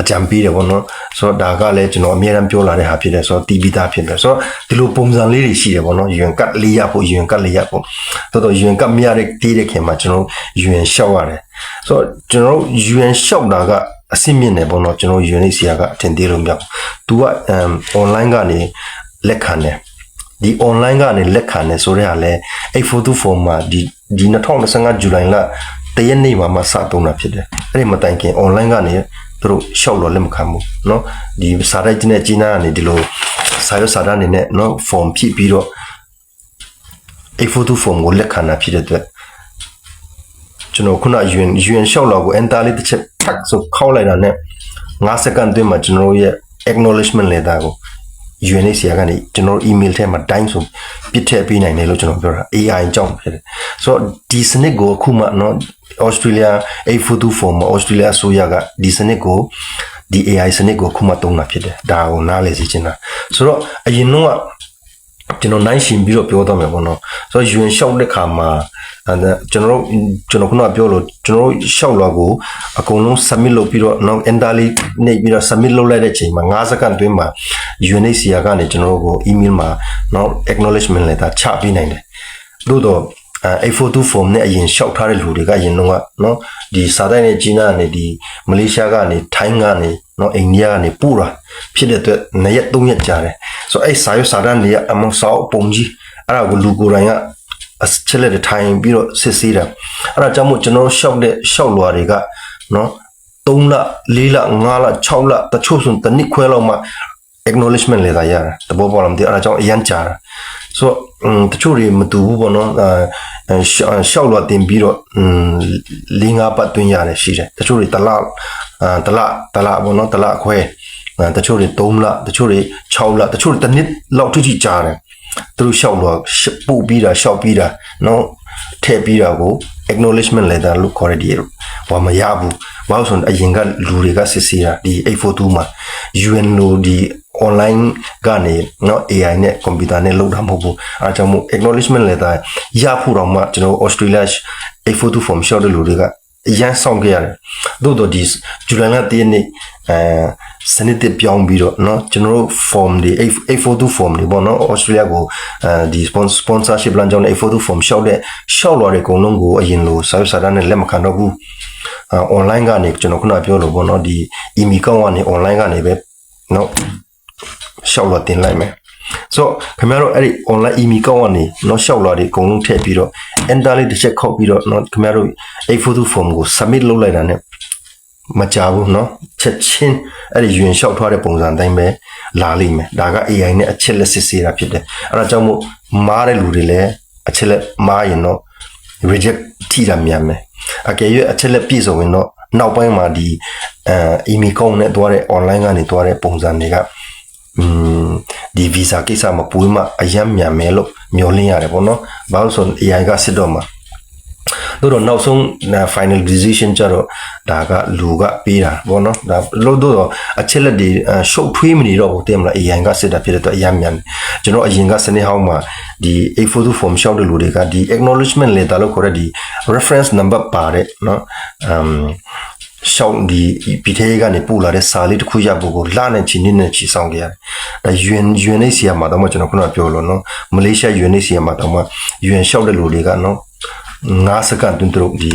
အကြံပေးတယ်ပေါ့နော်ဆိုတော့ဒါကလည်းကျွန်တော်အမြဲတမ်းပြောလာတဲ့ဟာဖြစ်တယ်ဆိုတော့တီးပြီးသားဖြစ်တယ်ဆိုတော့ဒီလိုပုံစံလေးတွေရှိတယ်ပေါ့နော် UN ကတ်လေးရဖို့ UN ကတ်လေးရဖို့တော်တော် UN ကတ်မရတဲ့တီးတဲ့ခင်မှာကျွန်တော် UN လျှောက်ရတယ်ဆိုတော့ကျွန်တော် UN လျှောက်တာကအဆင့်မြင့်တယ်ပေါ့နော်ကျွန်တော် UNHCR ကအထင်သေးလို့မရဘူး तू ကonline ကနေလက်ခံတယ်ဒီ online ကနေလက်ခံနေဆိုတဲ့ဟာလဲ842 form မှာဒီ2025 ဇူလိုင်လတရက်နေ့မှာစတုံးတာဖြစ်တယ်အဲ့ဒီမတိုင်ခင် online ကနေသူတို့ရှောက်လို့လက်မခံဘူးเนาะဒီစာရိုက်တဲ့ကြီးနာကနေဒီလိုစာရွက်စာတမ်းနေနဲ့เนาะ form ဖြည့်ပြီးတော့842 form ကိုလက်ခံတာဖြစ်တဲ့အတွက်ကျွန်တော်ခုန UN ရှောက်လောက်ကို enter လေးတစ်ချက်ဖတ်ဆိုခေါက်လိုက်တာနဲ့5စက္ကန့်အတွင်းမှာကျွန်တော်ရဲ့ acknowledgement letter ကိုUNHCR ကနေကျွန်တော် email ထဲမှာတိုင်းဆိုပြစ်ထည့်ပေးနိုင်တယ်လို့ကျွန်တော်ပြောတာ AI အကြောင်းဖြစ်တယ်ဆိုတော့ဒီစနစ်ကိုအခုမှเนาะ Australia 842 form မှာ Australia အစိုးရကဒီစနစ်ကိုဒီ AI စနစ်ကိုအခုမှသုံးတာဖြစ်တယ်ဒါကိုနားလည်စေချင်တာဆိုတော့အရင်တော့ကျွန်တော်နိုင်ရှင်ပြီးတော့ပြောတော့မယ်ပေါ့နော်ဆိုတော့ UN ရှောက်တဲ့ခါမှာကျွန်တော်ခုနကပြောလို့ကျွန်တော်ရှောက်လာကိုအကုန်လုံး submit လုပ်ပြီးတော့နောက် enter လေးနေပြီးတော့ submit လုပ်လိုက်တဲ့ချိန်မှာ5စက္ကန့်တွင်းမှာ UNHCR ကနေကျွန်တော်ကို email မှာနောက် acknowledgement letter ချပေးနိုင်တယ်သို့တော့ A42 form နဲ့အရင်လျှောက်ထားတဲ့လူတွေကရင်တော့နော်ဒီစာတိုင်းနဲ့ကြီးနားနေဒီမလေးရှားကနေထိုင်းကနေနော်အိန္ဒိယကနေပို့တာဖြစ်တဲ့အတွက်2ရက်3ရက်ကြာတယ်ဆိုတော့အဲ့စာရွက်စာတမ်းတွေကအမောင်စောက်ပုံကြီးအဲ့ဒါကိုလူကိုယ်တိုင်ကအချက်လက်ထိုင်ပြီးတော့စစ်ဆေးတာအဲ့ဒါကြောင့်မို့ကျွန်တော်လျှောက်လွာတွေကနော်3လ4လ5လ6လတချို့ဆိုတနည်းခွဲလောက်မှ acknowledgement လေသာရတယ်တဘောပေါ်လာမသိအဲ့ဒါကြောင့်အရန်ကြာတာဆိုတော့တချို့တွေမတူဘူးပေါ့နော်ရှောက်လွာတင်ပြီးတော့4-5ပတ်တွင်းရတယ်ရှိတယ်တချို့တွေတလပေါ့နော်တလခွဲတချို့တွေ3လတချို့တွေ6လတချို့တွေတစ်နှစ်လောက်ထိကြာတယ်သူတို့ရှောက်လွာပို့ပြီးတာရှောက်ပြီးတာနော်ထည့်ပြီးတာကို acknowledgement letter လို့ခေါ်ရတယ်ဘာမရဘူးဘာလို့ဆိုအရင်ကလူတွေကစစ်ဆေးတာဒီ 842 မှာ UN လို့ဒီ online ကနေနော် AI နဲ့ computer နဲ့လုပ်တာမဟုတ်ဘူးအဲကြောင့်မို့ acknowledgement letter ရဖို့တော့မှကျွန်တော် Australia 842 form ရှောက်တဲ့လူတွေကအရန်ဆောင်ခဲ့ရတယ်သို့တော့ဒီ July လတည်းနေ့စနစ်တပြောင်းပြီးတော့เนาะကျွန်တော်တို့ form တွေ842 form တွေပေါ့เนาะ Australia ကိုဒီ sponsorship လမ်းကြောင်းနဲ့842 form ရှောက်လွာတွေအကုန်လုံးကိုအရင်လိုစာရွက်စာတမ်းနဲ့လက်မခံတော့ဘူးonline ကနေကျွန်တော်ခုနပြောလို့ပေါ့เนาะဒီ email ကောင်းကနေ online ကနေပဲเนาะရှောက်လွာတင်လိုက်မယ်ဆိုခင်ဗျားတို့အဲ့ဒီ online email ကောင်းကနေเนาะရှောက်လွာတွေအကုန်လုံးထည့်ပြီးတော့ enter လေးတစ်ချက်ခောက်ပြီးတော့เนาะခင်ဗျားတို့842 form ကို submit လုပ်လိုက်တာ ਨੇ မကြဘူးเนาะချက်ချင်းအဲ့ဒီယူရင်လျှောက်ထားတဲ့ပုံစံတိုင်းပဲလာလိမ့်မယ်ဒါက AI နဲ့အချက်လက်စစ်ဆေးတာဖြစ်တယ်အဲ့ဒါကြောင့်မို့မားတဲ့လူတွေလည်းအချက်လက်မားရင်တော့ reject ထိတာမြန်မယ်အကယ်၍အချက်လက်ပြည့်စုံရင်တော့နောက်ပိုင်းမှာဒီ email ကောင်းနဲ့တွားတဲ့ online ကနေတွားတဲ့ပုံစံတွေကဒီ visa ကိစ္စမှာပိုမှအယံမြန်မယ်လို့မျှော်လင့်ရတယ်ပေါ့နော်ဘာလို့ဆို AI ကစစ်တော့မှာတို့နောက်ဆုံး final decision ကြတော့ဒါကလူကပေးတာဗောနော်ဒါလို့တော့အချက်လက်တွေရှုပ်ထွေးမနေတော့ဘူးတင်မလား AI ကစစ်တာဖြစ်တဲ့အတွက်အများမြန်ကျွန်တော်အရင်ကစနေဟောင်းမှာဒီ 842 form ရှောက်တဲ့လူတွေကဒီ acknowledgement letter လို့ခေါ်တဲ့ဒီ reference number ပါတဲ့နော်ရှောင်းဒီပြည်ထဲကနေပို့လာတဲ့စာလေးတစ်ခုရဖို့ကိုလာနဲ့ချီနေချီဆောင်ကြရတယ်ဒါ UNHCR မှာတော့ကျွန်တော်ခုနပြောလို့နော်မလေးရှား UNHCR မှာတော့UN ရှောက်တဲ့လူတွေကနော်9စက္ကန့်တွင်တို့ဒီ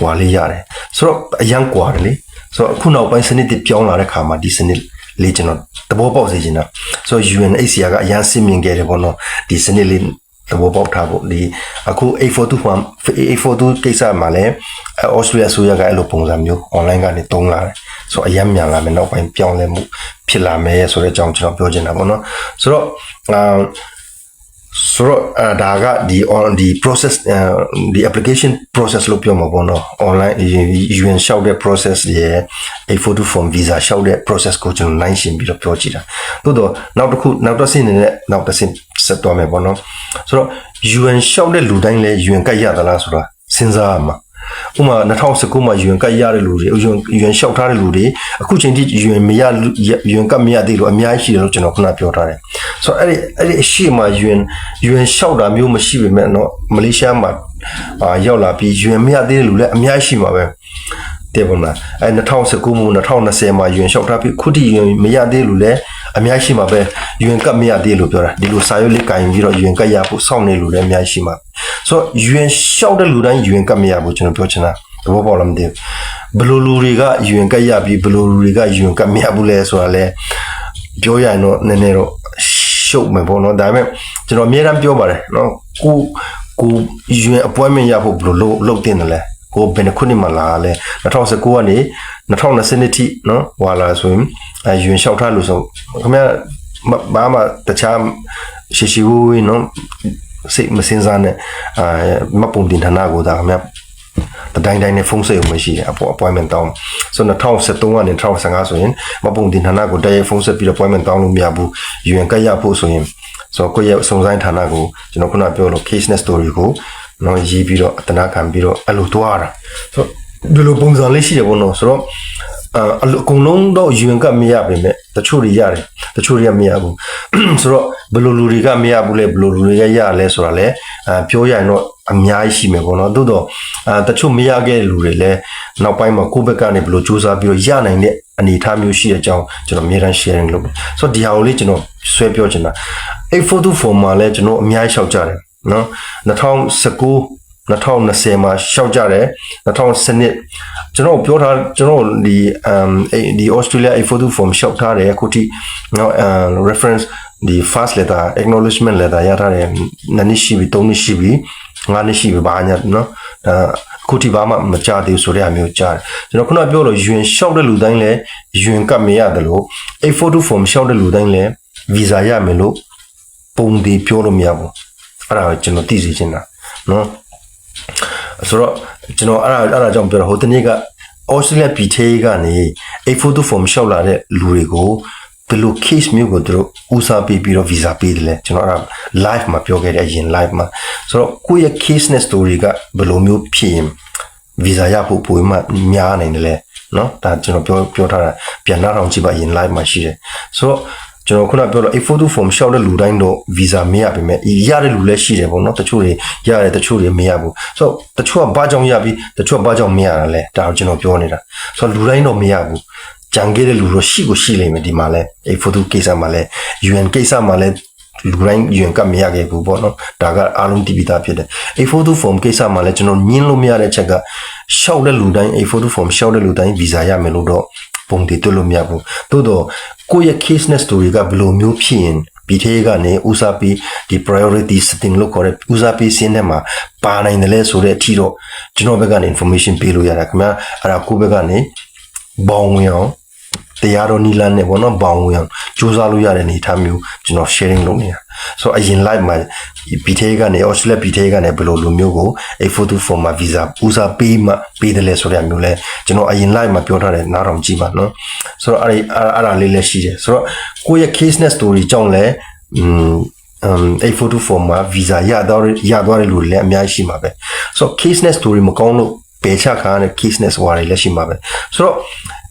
ဟွာလေးရတယ်ဆိုတော့အရန်กว่าတယ်လေဆိုတော့အခုနောက်ပိုင်းစနစ်တွေပြောင်းလာတဲ့ခါမှာဒီစနစ်လေးကျွန်တော်သဘောပေါက်စေချင်တာဆိုတော့ UNHCR ကအရန်စစ်မြင်ခဲ့တယ်ပေါ့နော်ဒီစနစ်လေးသဘောပေါက်ထားဖို့ဒီအခု842ကိစ္စမှာလည်း Australia ဆိုရကအဲ့လိုပုံစံမျိုး online ကနေတုံးလာတယ်ဆိုတော့အရန်မြန်လာမယ်နောက်ပိုင်းပြောင်းလဲမှုဖြစ်လာမယ်ဆိုတဲ့အကြောင်းကျွန်တော်ပြောချင်တာပေါ့နော်ဆိုတော့ဒါကဒီ process ဒီ application process လို့ပြောမှာပေါ့နော် online UN ရှောက်တဲ့ process ရဲ့ 842 form visa ရှောက်တဲ့ process ကိုကျွန်တော်နိုင်ရှင်းပြီးတော့ပြောကြည့်တာသို့တော့နောက်တစ်ဆင့်နဲ့နောက်တစ်ဆင့်ဆက်သွားမယ်ပေါ့နော်ဆိုတော့ UN ရှောက်တဲ့လူတိုင်းလည်း UN ကတ်ရသလားဆိုတာစဉ်းစားရမှာဥပမာ2019မှာ UN ကတ်ရတဲ့လူတွေ UN ရှောက်ထားတဲ့လူတွေအခုချိန်ထိ UN မရ UN ကမရသေးလို့အများကြီးရှိတယ်လို့ကျွန်တော်ခုနပြောထားတယ်ဆိုတော့အဲ့ဒီအရှိမ UN ရှောက်တာမျိုးမရှိပေမဲ့နော်မလေးရှားမှာရောက်လာပြီး UN မရသေးတဲ့လူလည်းအများကြီးရှိမှာပဲတဲ့ပုံလားအဲ2019မှာ2020မှာ UN ရှောက်ထားပြီးခုထိ UN မရသေးလို့လည်းအများကြီးရှိမှာပဲ UN ကမရသေးလို့ပြောတာဒီလိုစာရွက်လေးကင်ပြီးတော့ UN ကရဖို့စောင့်နေလို့လည်းအများကြီးရှိမှာဆိုတော့ UN ရှောက်တဲ့လူတိုင်း UN ကမရဘူးကျွန်တော်ပြောချင်တာသဘောပေါက်လားမသိဘူးဘယ်လိုလူတွေက UN ကရပြီးဘယ်လိုလူတွေက UN ကမရဘူးလဲဆိုတာလဲပြောရရင်တော့နည်းနည်းတော့ရှုပ်မယ်ပေါ့နော်ဒါပေမဲ့ကျွန်တော်အများအားပြောပါတယ်နော်ကို UN appointment ရဖို့ဘယ်လိုလုပ်တင်တယ်လဲကိုဘယ်နှခုနှစ်မှလာလဲ2019ကနေ2020ထိနော်ဟွာလာဆိုရင်UN ရှောက်ထားလို့ဆိုခင်ဗျာဘာမှတခြားရှိဝေးနော်စိတ်မစင်စားနဲ့မပုံတင်ဌာနကိုဒါခင်ဗျာတိုင်းနဲ့ဖုန်းဆက်ရုံမရှိတယ် appointment တောင်းဆို2013ကနေ2015ဆိုရင်မပုံတင်ဌာနကိုတည်းဖုန်းဆက်ပြီး appointment တောင်းလို့မရဘူး UN ကရဖို့ဆိုရင်ဆိုကိုယ့်ရဲ့စုံစမ်းဌာနကိုကျွန်တော်ခုနပြောလို့ case နဲ့ story ကိုနော်ရေးပြီးတော့အတနာခံပြီးတော့အဲ့လိုတွားတာဆိုဒီလိုပုံစံလေးရှိတယ်ပေါ့နော်ဆိုတော့အကုန်လုံးတော့ UN ကမရပါပဲတချို့တွေရတယ်တချို့တွေကမရဘူးဆိုတော့ဘယ်လိုလူတွေကမရဘူးလဲဘယ်လိုလူတွေကရလဲဆိုတာလဲပြောရရင်တော့အများကြီးရှိမယ်ပေါ့နော်သို့တော့တချို့မရခဲ့လူတွေလည်းနောက်ပိုင်းမှာကိုယ့်ဘက်ကနေဘယ်လိုစူးစမ်းပြီးတော့ရနိုင်တဲ့အနေအထားမျိုးရှိတဲ့အကြောင်းကျွန်တော်အများအား sharing လုပ်ဆိုတော့ဒီဟာကိုလေးကျွန်တော်ဆွဲပြောချင်တာ842 form မှာလည်းကျွန်တော်အများကြီးရှောက်ကြတယ်နော်2019 2020မှာရှောက်ကြတယ်2012ကျွန်တော်ပြောထားကျွန်တော်ဒီ Australia A42 form ရှောက်ထားတယ်အခုထိနော်reference ဒီ first letter acknowledgement letter ရထားတယ်2နှစ်ရှိပြီ3နှစ်ရှိပြီ5နှစ်ရှိပြီဘာညာနော်ခုထိဘာမှမကြသေးဘူးဆိုတဲ့အမျိုးကြားတယ်ကျွန်တော်ခုနပြောလို့UN ရှောက်တဲ့လူတိုင်းလည်း UN ကပ်မရတယ်လို့ A42 form ရှောက်တဲ့လူတိုင်းလည်း visa ရမယ်လို့ပုံဒီပြောလို့မရဘူးအဲ့ဒါကိုကျွန်တော်သိစေချင်တာနော်ဆိုတော့ကျွန်တော်အဲ့ဒါကြောင့်ပြောတော့ဟိုတနေ့က Australia ပြည်ထဲကနေ A42 form ရှောက်လာတဲ့လူတွေကိုဘယ်လို case မျိုးကိုသူတို့ဦးစားပေးပြီးတော့ visa ပေးတယ်လဲကျွန်တော်အဲ့ဒါ live မှာပြောခဲ့တဲ့အရင် live မှာဆိုတော့ကိုယ့်ရဲ့ case နဲ့ story ကဘယ်လိုမျိုးဖြစ်ရင် visa ရဖို့ပုံမှန်များနိုင်တယ်လဲနော်ဒါကျွန်တော်ပြောထားတာပြန်နှားအောင်ကြည့်ပါရင် live မှာရှိတယ်ဆိုတော့ကျွန်တော်ခုနပြောလို့ A42 form ရှောက်တဲ့လူတိုင်းတော့ visa မရပါမယ်ရတဲ့လူလည်းရှိတယ်ပေါ့နော်တချို့တွေရတယ်တချို့တွေမရဘူးဆိုတော့တချို့ကဘာကြောင့်ရပြီးတချို့ကဘာကြောင့်မရတာလဲဒါကိုကျွန်တော်ပြောနေတာဆိုတော့လူတိုင်းတော့မရဘူးကြံခဲ့တဲ့လူတော့ရှိလိမ့်မယ်ဒီမှာလဲ A42 ကိစ္စမှာလဲ UN ကိစ္စမှာလဲလူတိုင်း UN ကမရခဲ့ဘူးပေါ့နော်ဒါကအားလုံးတည်ပြီးသားဖြစ်တယ် A42 form ကိစ္စမှာလဲကျွန်တော်ညင်းလို့မရတဲ့ချက်ကရှောက်တဲ့လူတိုင်း A42 form ရှောက်တဲ့လူတိုင်း visa ရမယ်လို့တော့ပုံတည်တွေ့လို့မရဘူးသို့တော့ကိုယ့်ရဲ့ case နဲ့ story ကဘယ်လိုမျိုးဖြစ်ရင်ပြည်ထဲကနေဦးစားပေးဒီ priority setting လို့ခေါ်တဲ့ဦးစားပေးစင်းထဲမှာပါနိုင်တယ်လဲဆိုတဲ့အထီတော့ကျွန်တော်ဘက်ကနေ information ပေးလို့ရတာခင်ဗျာအဲ့ဒါကိုယ့်ဘက်ကနေဘောင်းဝင်အောင်တရားတော်နီလန်းနဲ့ပေါ့နော်ဘောင်းဝင်အောင်စူးစမ်းလို့ရတဲ့အနေအထားမျိုးကျွန်တော် sharing လုပ်နေတာဆိုတော့အရင် live မှာပြည်ထဲကနေ Australia ပြည်ထဲကနေဘယ်လိုလူမျိုးကို A42 form မှာ visa ဦးစားပေးမှပေးတယ်လဲဆိုတဲ့မျိုးလဲကျွန်တော်အရင် live မှာပြောထားတယ်နားထောင်ကြည့်ပါနော်ဆိုတော့အဲ့ဒါလေးလည်းရှိတယ်ဆိုတော့ကိုယ့်ရဲ့ case နဲ့ story ကြောင့်လဲA42 form မှာ visa ရသွားတဲ့လူတွေလည်းအများကြီးရှိမှာပဲဆိုတော့ case နဲ့ story မကောင်းလို့ပယ်ချခံရတဲ့ case နဲ့ story လည်းရှိမှာပဲဆိုတော့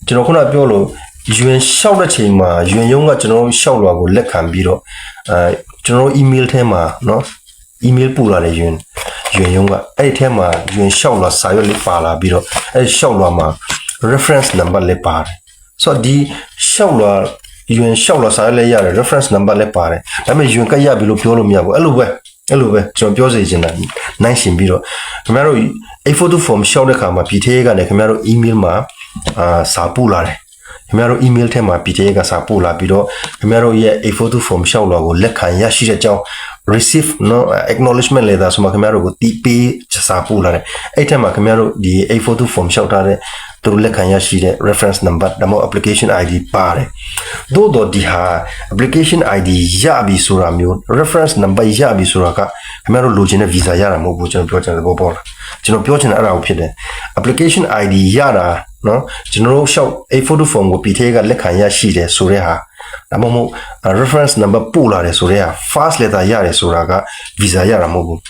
ကျွန်တော်ခုနပြောလို့UN ရှောက်တဲ့ချိန်မှာ UN ရုံးကကျွန်တော်ရှောက်လွာကိုလက်ခံပြီးတော့ကျွန်တော် email ထဲမှာเนาะ email ပို့လာတယ် UN ရုံးကအဲ့ဒီထဲမှာ UN ရှောက်လွာစာရွက်လေးပါလာပြီးတော့အဲ့ရှောက်လွာမှာ reference number လေးပါတယ်ဆိုတော့ဒီရှောက်လွာ UN ရှောက်လွာစာရွက်လေးရတယ် reference number လေးပါတယ်ဒါပေမဲ့ UN ကရပြီလို့ပြောလို့မရဘူးအဲ့လိုပဲကျွန်တော်ပြောစေချင်တာနိုင်ရှင်ပြီးတော့ခင်ဗျားတို့ A42 form ရှောက်တဲ့ခါမှာပြည်ထဲကနေခင်ဗျားတို့ email မှာစာပို့လာတယ်ခင်ဗျားတို့ email ထဲမှာပြည်ထဲကစာပို့လာပြီးတော့ခင်ဗျားတို့ရဲ့ A42 form ရှောက်လွာကိုလက်ခံရရှိတဲ့အကြောင်း receive no acknowledgement letter ဆိုမှခင်ဗျားတို့ကိုတီးပေးစာပို့လာတယ်အဲ့ထက်မှာခင်ဗျားတို့ဒီ A42 form ရှောက်ထားတဲ့သူတို့လက်ခံရရှိတဲ့ reference number ဒါမှမဟုတ် application ID ပါတယ်သို့တော့ဒီဟာ application ID ရပြီဆိုတာမျိုး reference number ရပြီဆိုတာကခင်ဗျားတို့လိုချင်တဲ့ visa ရတာမဟုတ်ဘူးကျွန်တော်ပြောချင်တဲ့ဘောလားကျွန်တော်ပြောချင်တာအဲ့ဒါကိုဖြစ်တယ် application ID ရတာနော်ကျွန်တော်တို့ရှောက် A42 form ကိုပြည်ထဲကလက်ခံရရှိတယ်ဆိုတဲ့ဟာဒါမှမဟုတ် reference number ပို့လာတယ်ဆိုတဲ့ဟာ first letter ရတယ်ဆိုတာက visa ရတာမဟုတ်ဘူး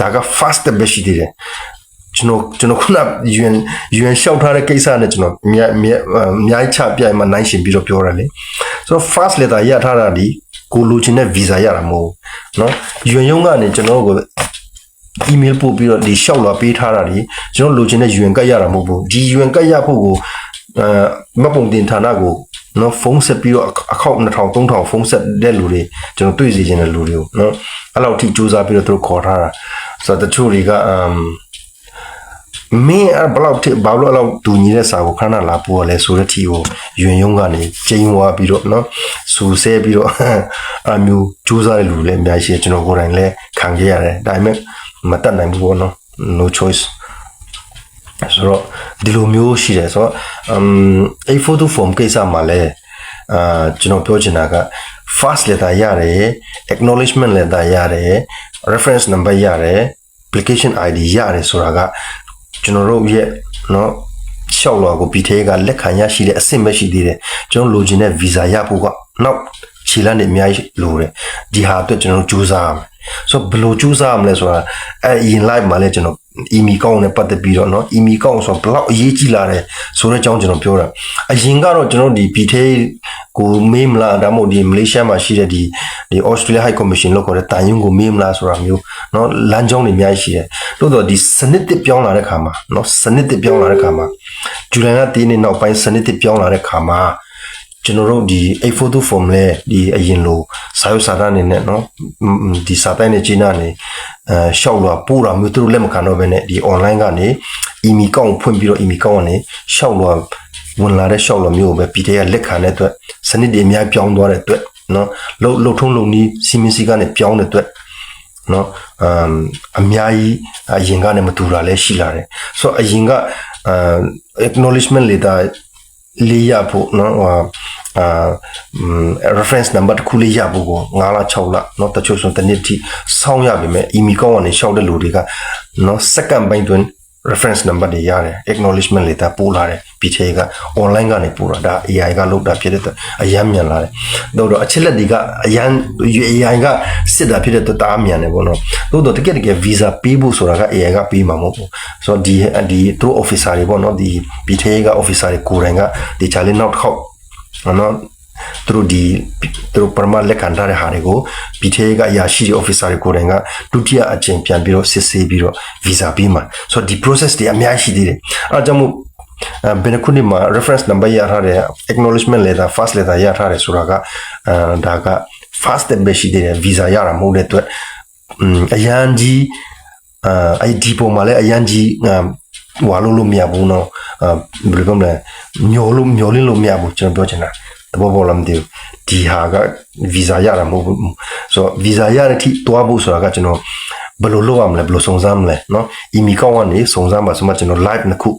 ဒါက first step ပဲရှိသေးတယ်ကျွန်တော်ခုန UN ရှောက်ထားတဲ့ကိစ္စနဲ့ကျွန်တော်အများကြီးချပြိုင်မှနိုင်ရှင်ပြီးတော့ပြောရလေဆိုတော့ first letter ရထားတာဒီကိုလိုချင်တဲ့ visa ရတာမဟုတ်ဘူးเนาะ UN ရုံးကနေကျွန်တော်ကို email ပို့ပြီးတော့ဒီရှောက်လာပေးထားတာဒီကျွန်တော်လိုချင်တဲ့ UN ကတ်ရတာမဟုတ်ဘူးဒီ UN ကတ်ရဖို့ကိုမပုံတင်ဌာနကိုနော်ဖုန်းဆက်ပြီးတော့အခောက်2000 3000ဖုန်းဆက်တဲ့လူတွေကျွန်တော်တွေ့စီခြင်းတဲ့လူတွေကိုနော်အဲ့လောက်ထိစူးစမ်းပြီးတော့သူတို့ခေါ်ထားတာဆိုတော့တချို့တွေကမင်းဘလောက်ထိဘာလို့အဲ့လောက်ဒူညီတဲ့စာကိုခဏလာပို့ရလဲဆိုတဲ့ထီကိုUN ရုံးကနေကျင်းဝါပြီးတော့နော်စူဆဲပြီးတော့အမျိုးစူးစမ်းတဲ့လူလည်းအများကြီးကျွန်တော်ကိုယ်တိုင်လည်းခံခဲ့ရတယ်ဒါပေမဲ့မတတ်နိုင်ဘူးပေါ့နော် no choice ဆိုတော့ဒီလိုမျိုးရှိတယ်ဆိုတော့A42 form ကိစ္စမှာလဲကျွန်တော်ပြောချင်တာက first letter ရတယ် acknowledgement letter ရတယ် reference number ရတယ် application ID ရတယ်ဆိုတာကကျွန်တော်တို့ရဲ့เนาะရှောက်လွာကိုပြည်ထဲကလက်ခံရရှိတဲ့အဆင့်ပဲရှိသေးတယ်ကျွန်တော်လိုချင်တဲ့ visa ရဖို့ကနောက်ခြေလမ်းတွေအများကြီးလိုတယ်ဒီဟာအတွက်ကျွန်တော်ကြိုးစားရမယ်ဆိုဘယ်လိုကြိုးစားရမလဲဆိုတာအရင် live မှာလဲကျွန်တော် email ကောင်းနဲ့ပတ်သက်ပြီးတော့เนาะ email ကောင်းဆိုဘလောက်အရေးကြီးလာတယ်ဆိုတဲ့အကြောင်းကျွန်တော်ပြောတာအရင်ကတော့ကျွန်တော်ဒီပြည်ထဲကိုမေးမလားဒါမှမဟုတ်ဒီမလေးရှားမှာရှိတဲ့ဒီ Australia High Commission လို့ခေါ်တဲ့တန်ယုံကိုမေးမလားဆိုတာမျိုးเนาะလမ်းကြောင်းတွေအများကြီးရှိတယ်တိုးတော့ဒီစနစ်တစ်ပြောင်းလာတဲ့ခါမှာเนาะစနစ်တစ်ပြောင်းလာတဲ့ခါမှာဇူလိုင်လ10နှစ်နောက်ပိုင်းစနစ်တစ်ပြောင်းလာတဲ့ခါမှာကျွန်တော်တို့ဒီ A42 form လဲဒီအရင်လိုစာရွက်စာတမ်းနေနဲ့เนาะဒီစာတိုင်းနဲ့ဂျင်းနာနေ ရှောက်လွာပို့တာမျိုးသူတို့လက်မခံတော့ဘဲနဲ့ဒီ online ကနေ email ကောင်းဖွင့်ပြီးတော့ email ကောင်းကနေရှောက်လွာဝင်လာတဲ့ရှောက်လွာမျိုးပဲ PTA လက်ခံတဲ့အတွက်စနစ်တွေအများပြောင်းသွားတဲ့အတွက်နော်လှုပ်ထုံးလုံနည်းစီမင်းစည်းကနေပြောင်းတဲ့အတွက်နော်အများကြီးအရင်ကနဲ့မတူတာလည်းရှိလာတယ်ဆိုတော့အရင်ကacknowledgement letter လေးရဖို့နော်reference number တစ်ခုလေးရဖို့ကို9လ6လเนาะတချို့ဆိုတနည်းထိစောင်းရပါမယ် email ကောင်းကနေရှောက်တဲ့လူတွေကเนาะ second ပိုင်းတွင် reference number တွေရတယ် acknowledgement letter ပို့လာတယ် PTA က online ကနေပို့တာဒါ AI ကလုပ်တာဖြစ်တဲ့အတွက်အရမ်းမြန်လာတယ်တော့အချက်လက်တွေကအရမ်း AI ကစစ်တာဖြစ်တဲ့အတွက်တအားမြန်တယ်ပေါ့နော်တော့တကယ် visa ပေးဖို့ဆိုတာက AI ကပေးမှာမဟုတ်ဘူးဆိုတော့ဒီသူ officer တွေပေါ့နော်ဒီ PTA က officer တွေကိုယ်တိုင်ကဒီချာလေးနောက်တစ်ခေါက်နော်သူတို့ပရမလက်ခံထားတဲ့ဟာတွေကို PTA ကအရာရှိတဲ့ officer တွေကိုယ်တိုင်ကဒုတိယအကြိမ်ပြန်ပြီးတော့စစ်ဆေးပြီးတော့ visa ပေးမှာဆိုတော့ဒီ process တွေအများကြီးရှိသေးတယ်အဲဒါကြောင့်မို့ဘယ်နှခုနှစ်မှာ reference number ရထားတယ် acknowledgement letter first letter ရထားတယ်ဆိုတာကဒါက fast step ပဲရှိသေးတယ် visa ရတာမဟုတ်တဲ့အတွက်အရန်ကြီးအဲ့ဒီပုံမှာလည်းအရန်ကြီးဝါလို့မရဘူးနော်ဘယ်လိုပြောမလဲမျောလင်းလို့မရဘူးကျွန်တော်ပြောချင်တာတဘောပေါ်လာမသိဘူးဒီဟာက visa ရတာမဟုတ်ဘူးဆိုတော့ visa ရတဲ့အထိတွားဖို့ဆိုတာကကျွန်တော်ဘယ်လိုလုပ်ရမလဲဘယ်လိုစုံစမ်းမလဲနော် email ကောင်းကနေစုံစမ်းပါဆိုမှကျွန်တော် live နှစ်ခု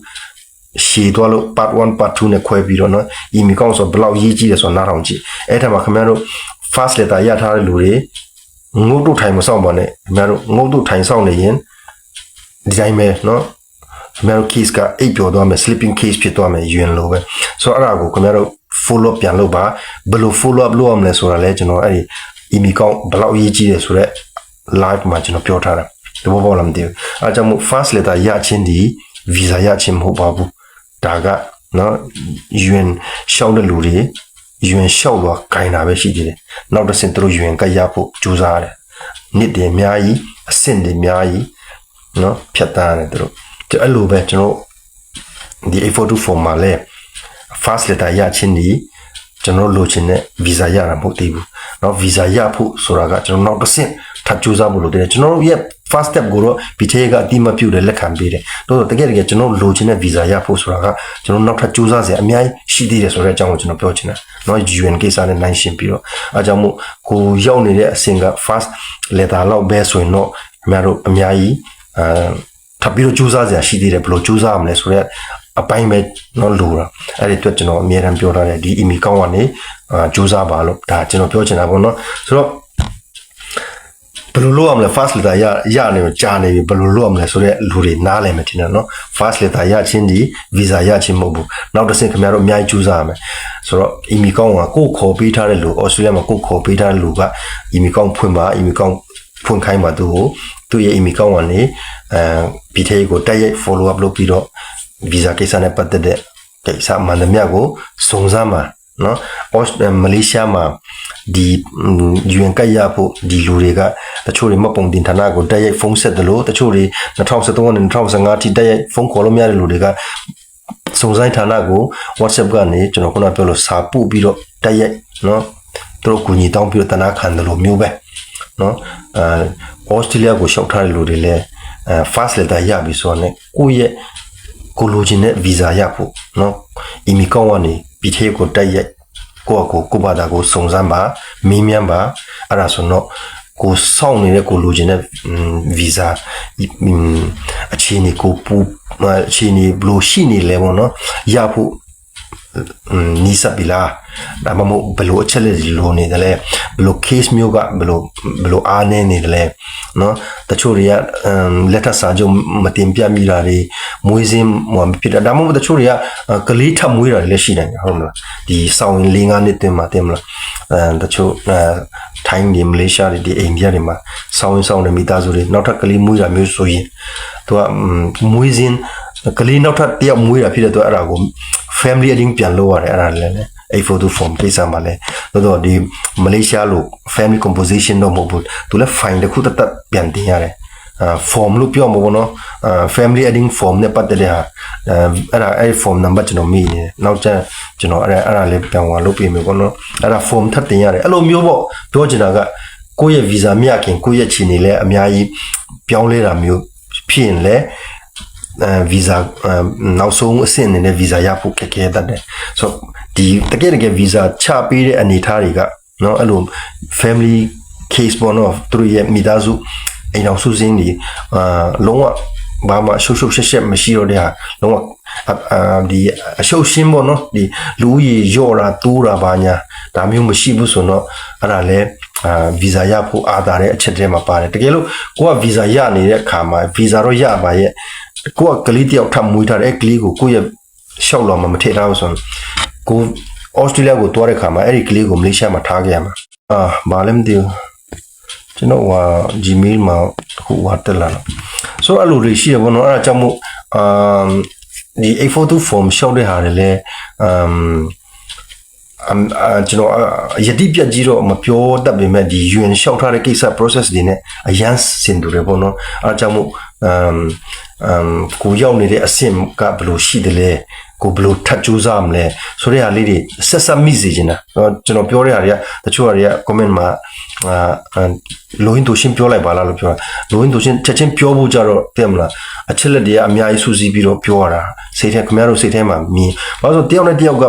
ရှေ့တော့လို့ part 1 part 2နဲ့ခွဲပြီးတော့နော် email ကောင်းဆိုဘယ်လောက်ရေးကြည့်လဲဆိုတော့နားထောင်ကြည့်အဲ့ထက်မှာခင်ဗျားတို့ first letter ရထားတဲ့လူတွေငုတ်တုတ်ထိုင်မဆောင်ပါနဲ့ခင်ဗျားတို့ငုတ်တုတ်ထိုင်ဆောင်နေရင်ဒီတိုင်းပဲနော်ခင်ဗျားတို့ case ကအိပ်ပျော်သွားမယ် sleeping case ဖြစ်သွားမယ်ယွင်လို့ပဲဆိုတော့အဲ့ဒါကိုခင်ဗျားတို့ follow up ပြန်လုပ်ပါဘယ်လို follow up လုပ်ရမလဲဆိုတာလဲကျွန်တော်အဲ့ဒီ email ကောင်းဘယ်လောက်ရေးကြည့်လဲဆိုတော့ live မှာကျွန်တော်ပြောထားတာတဘောပေါ်လာမသိဘူးအဲကြောင့်မို့ first letter ရချင်းဒီ visa ရချင်းမဟုတ်ပါဘူးဒါကနော် UN ရှောက်တဲ့လူတွေ UN ရှောက်တော့ဂိုင်းတာပဲရှိသေးတယ်နောက်တစ်ဆင့်သူတို့ UN ကရဖို့ကြိုးစားရတယ်နှစ်တွေအများကြီးအဆင့်တွေအများကြီးနော်ဖြတ်တန်းရတယ်သူတို့အဲ့လိုပဲကျွန်တော်ဒီ A42 form မှာလဲ first letter ရချင်းဒီကျွန်တော်လိုချင်တဲ့ visa ရတာမဟုတ်သေးဘူးเนาะ visa ရဖို့ဆိုတာကကျွန်တော်နောက်တစ်ဆင့်ထပ်ကြိုးစားဖို့လိုတယ်ကျွန်တော်တို့ရဲ့ first step ကိုတော့ PTA ကအတိမပြုတ်တယ်လက်ခံပေးတယ်တော့တကယ်ကျွန်တော်လိုချင်တဲ့ visa ရဖို့ဆိုတာကကျွန်တော်နောက်ထပ်ကြိုးစားစရာအများကြီးရှိသေးတယ်ဆိုတဲ့အကြောင်းကိုကျွန်တော်ပြောချင်တယ်เนาะ UN ကိစ္စနဲ့နိုင်ရှင်းပြီးတော့အဲကြောင့်မို့ကိုရောက်နေတဲ့အဆင့်က first letter လောက်ပဲဆိုရင်တော့ခင်ဗျားတို့အများကြီးထပ်ပြီးတော့ကြိုးစားစရာရှိသေးတယ်ဘယ်လိုကြိုးစားရမလဲဆိုတော့အပိုင်းပဲနော်လိုတာအဲ့ဒီအတွက်ကျွန်တော်အမြဲတမ်းပြောထားတယ်ဒီ email ကောင်းကနေစူးစမ်းပါလို့ဒါကျွန်တော်ပြောချင်တာပေါ့နော်ဆိုတော့ဘယ်လိုလုပ်ရမလဲ first letter ရနေကြာနေပြီဘယ်လိုလုပ်ရမလဲဆိုတော့လူတွေနားလည်မယ်ထင်တယ်နော် first letter ရချင်းဒီ visa ရချင်းမဟုတ်ဘူးနောက်တစ်ဆင့်ခင်ဗျားတို့အများကြီးစူးစမ်းရမယ်ဆိုတော့ email ကောင်းကကိုခေါ်ပေးထားတဲ့လူ Australia မှာကိုခေါ်ပေးထားတဲ့လူက email ကောင်းဖွင့်ပါ email ကောင်းဖွင့်ခိုင်းပါသူရဲ့ email ကောင်းကနေPTA ကိုတိုက်ရိုက် follow up လုပ်ပြီးတော့visa ကိစ္စနဲ့ပတ်သက်တဲ့ကိစ္စမှန်သမျှကိုစုံစမ်းပါနော်မလေးရှားမှာဒီ UN ကရဖို့ဒီလူတွေကတချို့တွေမပုံတင်ဌာနကိုတိုက်ရိုက်ဖုန်းဆက်တယ်လို့တချို့တွေ2013နဲ့2015ထိတိုက်ရိုက်ဖုန်းခေါ်လို့မရတဲ့လူတွေကစုံစမ်းဌာနကို WhatsApp ကနေကျွန်တော်ခုနပြောလို့စာပို့ပြီးတော့တိုက်ရိုက်နော်သူတို့ကူညီတောင်းပြီးတော့တနာခံတယ်လို့မျိုးပဲနော်Australia ကိုရှောက်ထားတဲ့လူတွေလည်းfirst letter ရပြီဆိုတော့ကိုယ့်ရဲ့ကိုလိုချင်တဲ့ visa ရဖို့နော် email ကောင်းကနေ PTA ကိုတိုက်ရိုက်ကိုဘာသာကိုစုံစမ်းပါမေးမြန်းပါအဲ့ဒါဆိုတော့ကိုစောင့်နေတဲ့ကိုလိုချင်တဲ့ visa အခြေအနေကိုအခြေအနေဘလို့ရှိနေလဲပေါ့နော်ရဖို့နီးစပ်ပြီလားဒါမှမဟုတ်ဘလို့အချက်လက်လိုနေတယ်လဲဘလို့ case မျိုးကဘလို့အားနေနေတယ်လဲနော်တချို့တွေကလက်ထပ်စာချုပ်မတင်ပြမိတာတွေမွေးစင်းမဖြစ်တာဒါမှမဟုတ်တချို့တွေကကလေးထပ်မွေးတာတွေလည်းရှိတယ်ဟုတ်မလားဒီစောင်း၄၅နှစ်တင်မှာတင်မလားတချို့ထိုင်းဒီမလေးရှားဒီအိန္ဒိယတွေမှာစောင်းနေမိသားစုတွေနောက်ထပ်ကလေးမွေးတာမျိုးဆိုရင်သူကမွေးစင်းကလေးနောက်ထပ်တယောက်မွေးတာဖြစ်တဲ့အတွက်အဲ့ဒါကို family adding ပြန်လုပ်ရတယ်အဲ့ဒါလည်း A42 form ကိစ္စမှာလဲတော့ဒီမလေးရှားလို့ family composition တော့မဟုတ်ဘူးသူလည်း fine တခုတတ်ပြန်တင်ရတယ်form လို့ပြောမှာပေါ့နော်family adding form နဲ့ပတ်သက်တဲ့ဟာအဲ့ form number ကျွန်တော်မိနေနောက်ကျကျွန်တော်အဲ့ဒါလေးပြန်ဝင်လုပ်ပေးမယ်ပေါ့နော်အဲ့ဒါ form ထပ်တင်ရတယ်အဲ့လိုမျိုးပေါ့ပြောချင်တာက ကိုယ့်ရဲ့ visa မရခင်ကိုယ့်ရဲ့ခြေနေလဲအများကြီးပြောင်းလဲတာမျိုးဖြစ်ရင်လဲ visa နောက်ဆုံးအဆင့်အနေနဲ့ visa ရဖို့ခက်ခဲတတ်တယ်ဆိုတော့ဒီတကယ် visa ချပေးတဲ့အနေအထားတွေကနော်အဲ့လို family case ပေါ်တော့သူတို့ရဲ့မိသားစုအိမ်အောင်စုစင်းဒီလုံးဝဘာမှရှုပ်ရှုပ်ရှက်ရှက်မရှိတော့တဲ့ဟာလုံးဝဒီအရှုပ်ရှင်းပေါ့နော်ဒီလူကြီးရော့တာတိုးတာဘာညာဒါမျိုးမရှိဘူးဆိုတော့အဲ့ဒါလဲဗီဇာရဖို့အားတာတဲ့အချက်တည်းမှာပါတယ်တကယ်လို့ကိုကဗီဇာရနေတဲ့အခါမှာဗီဇာတော့ရပါရဲ့ကိုကကလေးတယောက်ထပ်မွေးထားတဲ့ကလေးကိုကိုရဲ့ရှောက်လောင်မှာမထည့်ထားဘူးဆိုတော့ကိုဩစတြေးလျကိုတွားတဲ့အခါမှာအဲ့ဒီကလေးကိုမလေးရှားမှာထားခဲ့ရမှာဘာလဲမသိဘူးကျွန်တော်က Gmail မှာဟိုဝတ်တယ်လားဆိုတော့အဲ့လိုတွေရှိရပါတော့အဲ့ဒါကြောင့်မို့ဒီ A42 form ရှောက်တဲ့ဟာတွေလဲကျွန်တော်ယတိပြတ်ကြီးတော့မပြောတတ်ပေမဲ့ဒီ UN ရှောက်ထားတဲ့ကိစ္စ process တွေနဲ့အရန်စင်တူတယ်ပေါ့နော်အဲဒါကြောင့်မို့ကိုရောက်နေတဲ့အဆင့်ကဘယ်လိုရှိတယ်လဲကိုဘယ်လိုထပ်ကြိုးစားမလဲဆိုတဲ့ဟာလေးတွေဆက်ဆက်မိစေချင်တာကျွန်တော်ပြောတဲ့ဟာတွေကတချို့ဟာတွေက comment မှာလိုရင်းတို့ရှင်းပြောလိုက်ပါလားလို့ပြောတာလိုရင်းတို့ရှင်းချက်ချင်းပြောဖို့ကြတော့သိမလားအချက်လက်တွေကအများကြီးစူးစီးပြီးတော့ပြောရတာစိတ်ထဲခင်ဗျားတို့စိတ်ထဲမှာမြင်ဘာလို့ဆိုတယောက်နဲ့တယောက်က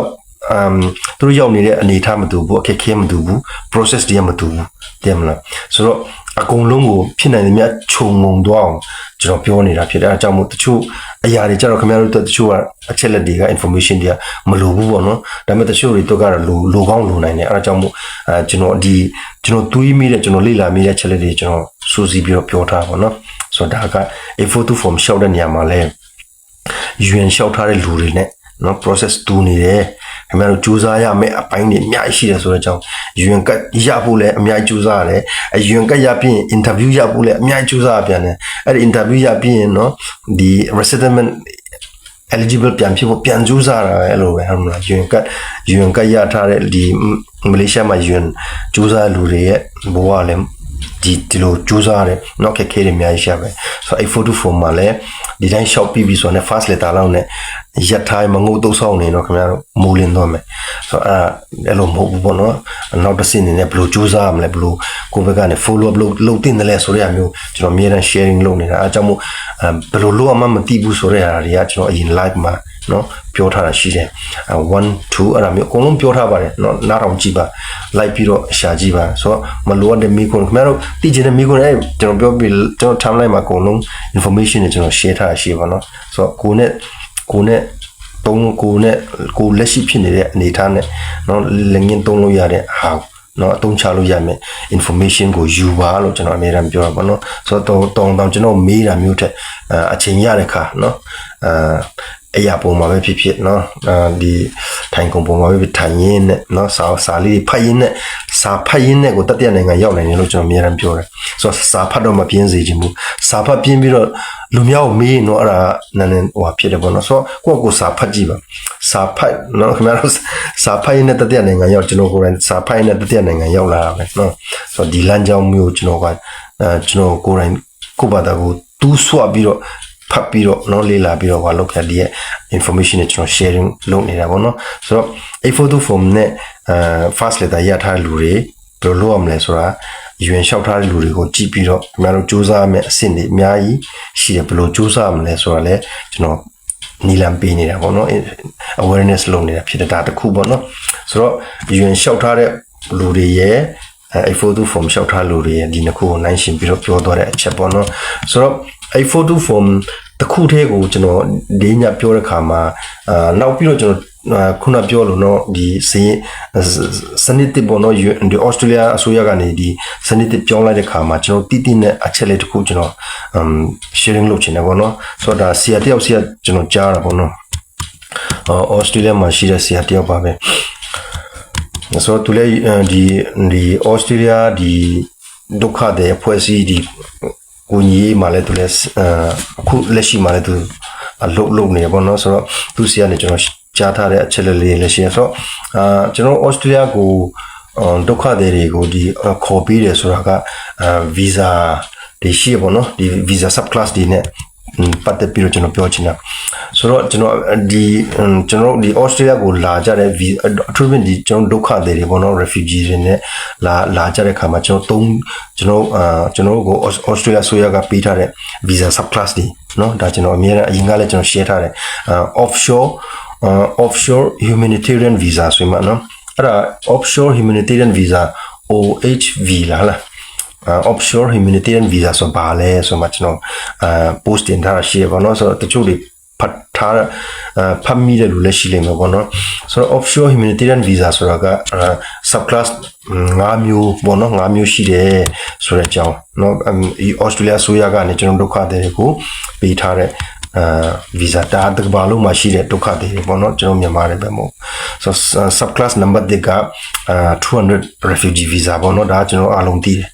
သူတို့ရောက်နေတဲ့အနေအထားမတူဘူးအခက်ခဲမတူဘူး process တွေမတူဘူးသိမလားဆိုတော့အကုန်လုံးကိုဖြစ်နိုင်တယ်မြတ်ခြုံငုံတော့အောင်ကျွန်တော်ပြောနေတာဖြစ်တယ်အဲအကြောင်းမို့တချို့အရာတွေကြတော့ခင်ဗျားတို့တချို့ကအချက်လက်တွေက information တွေကမလိုဘူးပေါ့နော်ဒါပေမဲ့တချို့တွေတော့ကတော့လိုကောင်းလိုနိုင်တယ်အဲအကြောင်းမို့ကျွန်တော်တွေးမိတဲ့ကျွန်တော်လေ့လာမိတဲ့ချက်လက်တွေကျွန်တော်စူးစီးပြီးတော့ပြောထားပါတော့ဆိုတော့ဒါက A42 form ရှောက်တဲ့နေရာမှာလဲ UN ရှောက်ထားတဲ့လူတွေနဲ့နော် process တူနေတယ်ခင်ဗျားတို့ကြိုးစားရမယ့်အပိုင်းတွေအများကြီးရှိတယ်ဆိုတဲ့အကြောင်း UN ကရဖို့လဲအများကြီးကြိုးစားရတယ်။ UN ကရပြီးရင် interview ရဖို့လဲအများကြီးကြိုးစားရပြန်တယ်။အဲ့ဒီ interview ရပြီးရင်နော်ဒီ resettlement eligible ပြန်ဖြစ်ဖို့ပြန်ကြိုးစားရတာပဲအဲ့လိုပဲဟုတ်မလား UN ကရထားတဲ့ဒီမလေးရှားမှာ UN ကြိုးစားလူတွေရဲ့ဘဝလဲဒီလိုကြိုးစားရတယ်နော်ခက်ခဲတွေအများကြီးရှာပဲဆိုတော့ A42 form မှာလဲဒီတိုင်း shop ပြီးဆိုတော့ first letter လောက်နဲ့ရက်ထားမငုတ်တုပ်ဆောင်နေတော့ခင်ဗျားတို့မိုးလင်းတော့မယ်ဆိုတော့အဲ့လိုမဟုတ်ဘူးပေါ့နော်နောက်တစ်ဆင့်နေနဲ့ဘယ်လိုကြိုးစားရမလဲဘယ်လိုကိုယ့်ဘက်ကနေ follow up လုပ်တင်တယ်လဲဆိုတဲ့အမျိုးကျွန်တော်အများအား sharing လုပ်နေတာအဲကြောင့်မို့ဘယ်လိုလုပ်မှမသိဘူးဆိုတဲ့ဟာတွေကကျွန်တော်အရင် live မှာနော်ပြောထားတာရှိတယ်1 2အဲ့ဒါမျိုးအကုန်လုံးပြောထားပါတယ်နော်နားထောင်ကြည့်ပါလိုက်ပြီးတော့ရှာကြည့်ပါဆိုတော့မလိုအပ်တဲ့မိကွန်းခင်ဗျားတို့သိချင်တဲ့မိကွန်းအဲ့ကျွန်တော်ပြောပြီးကျွန်တော် timeline မှာအကုန်လုံး information တွေကျွန်တော် share ထားရှိပါနော်ဆိုတော့ကိုနဲ့ကိုလက်ရှိဖြစ်နေတဲ့အနေအထားနဲ့နော်လက်ငင်းသုံးလို့ရတဲ့ဟာနော်အသုံးချလို့ရမယ် information ကိုယူပါလို့ကျွန်တော်အများအားပြောတာပေါ့နော်ဆိုတော့တောင်းကျွန်တော်မေးတာမျိုးထက်အချိန်ရတဲ့ခါနော်အရာပုံမှာပဲဖြစ်ဖြစ်နော်ဒီထိုင်ကုန်ပုံမှာပဲထိုင်ရင်းနဲ့နော်စာလေးဖတ်ရင်းနဲ့စာဖတ်ရင်းနဲ့ကိုတတိယနိုင်ငံရောက်နိုင်တယ်လို့ကျွန်တော်အများအားပြောတယ်ဆိုတော့စာဖတ်တော့မပြင်းစေချင်ဘူးစာဖတ်ပြင်းပြီးတော့လူမျိုးကိုမေးနော်အဲ့ဒါနည်းနည်းဟိုဖြစ်တယ်ပေါ့နော်ဆိုတော့ကိုစာဖတ်ကြည့်ပါစာဖတ်နော်ခင်ဗျားတို့စာဖတ်ရင်းနဲ့တတိယနိုင်ငံရောက်ကျွန်တော်ကိုယ်တိုင်စာဖတ်ရင်းနဲ့တတိယနိုင်ငံရောက်လာတာပဲနော်ဆိုတော့ဒီလမ်းကြောင်းမျိုးကျွန်တော်ကိုယ်တိုင်ကိုဘာသာကိုတူးဆွပြီးတော့ဖတ်ပြီးတော့နော်လေ့လာပြီးတော့လောက်ခဲ့တဲ့ information တွေကျွန်တော် sharing လုပ်နေတာပေါ့နော်ဆိုတော့ A42 form နဲ့ first letter ရထားလူတွေဘယ်လိုလုပ်ရမလဲဆိုတာ UN လျှောက်ထားတဲ့လူတွေကိုကြည့်ပြီးတော့ခင်ဗျားတို့စူးစမ်းရမယ့်အဆင့်တွေအများကြီးရှိတယ်ဘယ်လိုစူးစမ်းရမလဲဆိုတာလည်းကျွန်တော်နီလန်ပေးနေတာပေါ့နော် awareness လုပ်နေတာဖြစ်တဲ့ဒါတစ်ခုပေါ့နော်ဆိုတော့ UN လျှောက်ထားတဲ့လူတွေရဲ့A42 form လျှောက်ထားလူတွေရဲ့ဒီနှစ်ခုကိုနိုင်ရှင်ပြီးတော့ပြောသွားတဲ့အချက်ပေါ့နော်ဆိုတော့A42 form တစ်ခုတည်းကိုကျွန်တော်ဒီညပြောတဲ့ခါမှာနောက်ပြီးတော့ကျွန်တော်ခုနပြောလို့နော်ဒီစနစ်တစ်ပေါ်နော်ဒီ Australia အစိုးရကနေဒီစနစ်တစ်ပြောင်းလိုက်တဲ့ခါမှာကျွန်တော်တိတိနဲ့အချက်လေးတစ်ခုကျွန်တော်sharing လုပ်ချင်တယ်ပေါ့နော်ဆိုတော့ဒါဆရာတယောက်ကျွန်တော်ကြားတာပေါ့နော်Australia မှာရှိတဲ့ဆရာတယောက်ပါပဲဆိုတော့သူလည်းဒီ Australia ဒီဒုက္ခတဲ့ဖွဲ့စည်းဒီကိုကြီးမှလည်းသူလည်းအခုလက်ရှိမှလည်းသူလုပ်နေပေါ့နော်ဆိုတော့သူစီကနေကျွန်တော်ကြားထားတဲ့အချက်လေးလည်းရှိရဆိုတော့ကျွန်တော် Australia ကိုဒုက္ခတွေကိုဒီခေါ်ပြီးတယ်ဆိုတာက visa တွေရှိပေါ့နော်ဒီ visa sub class တွေနဲ့ ပတ်သက်ပြီးတော့ကျွန်တော်ပြောချင်တာဆိုတော့ကျွန်တော်ဒီ Australia ကိုလာကြတဲ့ အထူးသဖြင့်ဒီကျွန်တော်ဒုက္ခသည်တွေပေါ့နော် refugee တွေနဲ့လာကြတဲ့ခါမှာကျွန်တော်ကို Australia ဆိုရကပေးထားတဲ့ visa subclass တွေနော်ဒါကျွန်တော်အများကြီးအရင်ကလည်းကျွန်တော် share ထားတယ်offshore humanitarian visa ဆိုမှနော်အဲ့ဒါ offshore humanitarian visa OHV လားoffshore humanitarian visa ဆိုပါလဲဆိုမှကျွန်တော်post တင်ထားတာရှိရပါတော့ဆိုတော့တချို့တွေဖတ်မိတယ်လို့လည်းရှိလိမ့်မယ်ပေါ့နော်ဆိုတော့ offshore humanitarian visa ဆိုတာက subclass 5မျိုးပေါ့နော်5မျိုးရှိတယ်ဆိုတဲ့အကြောင်းเนาะဒီ Australia ဆိုရကနေကျွန်တော်ဒုက္ခသည်တွေကိုပေးထားတဲ့visa တာတကဘာလုံးမှာရှိတဲ့ဒုက္ခသည်တွေပေါ့နော်ကျွန်တော်မြန်မာတွေပဲမဟုတ်ဆို subclass number 1က200 refugee visa ပေါ့နော်ဒါကျွန်တော်အားလုံးသိတယ်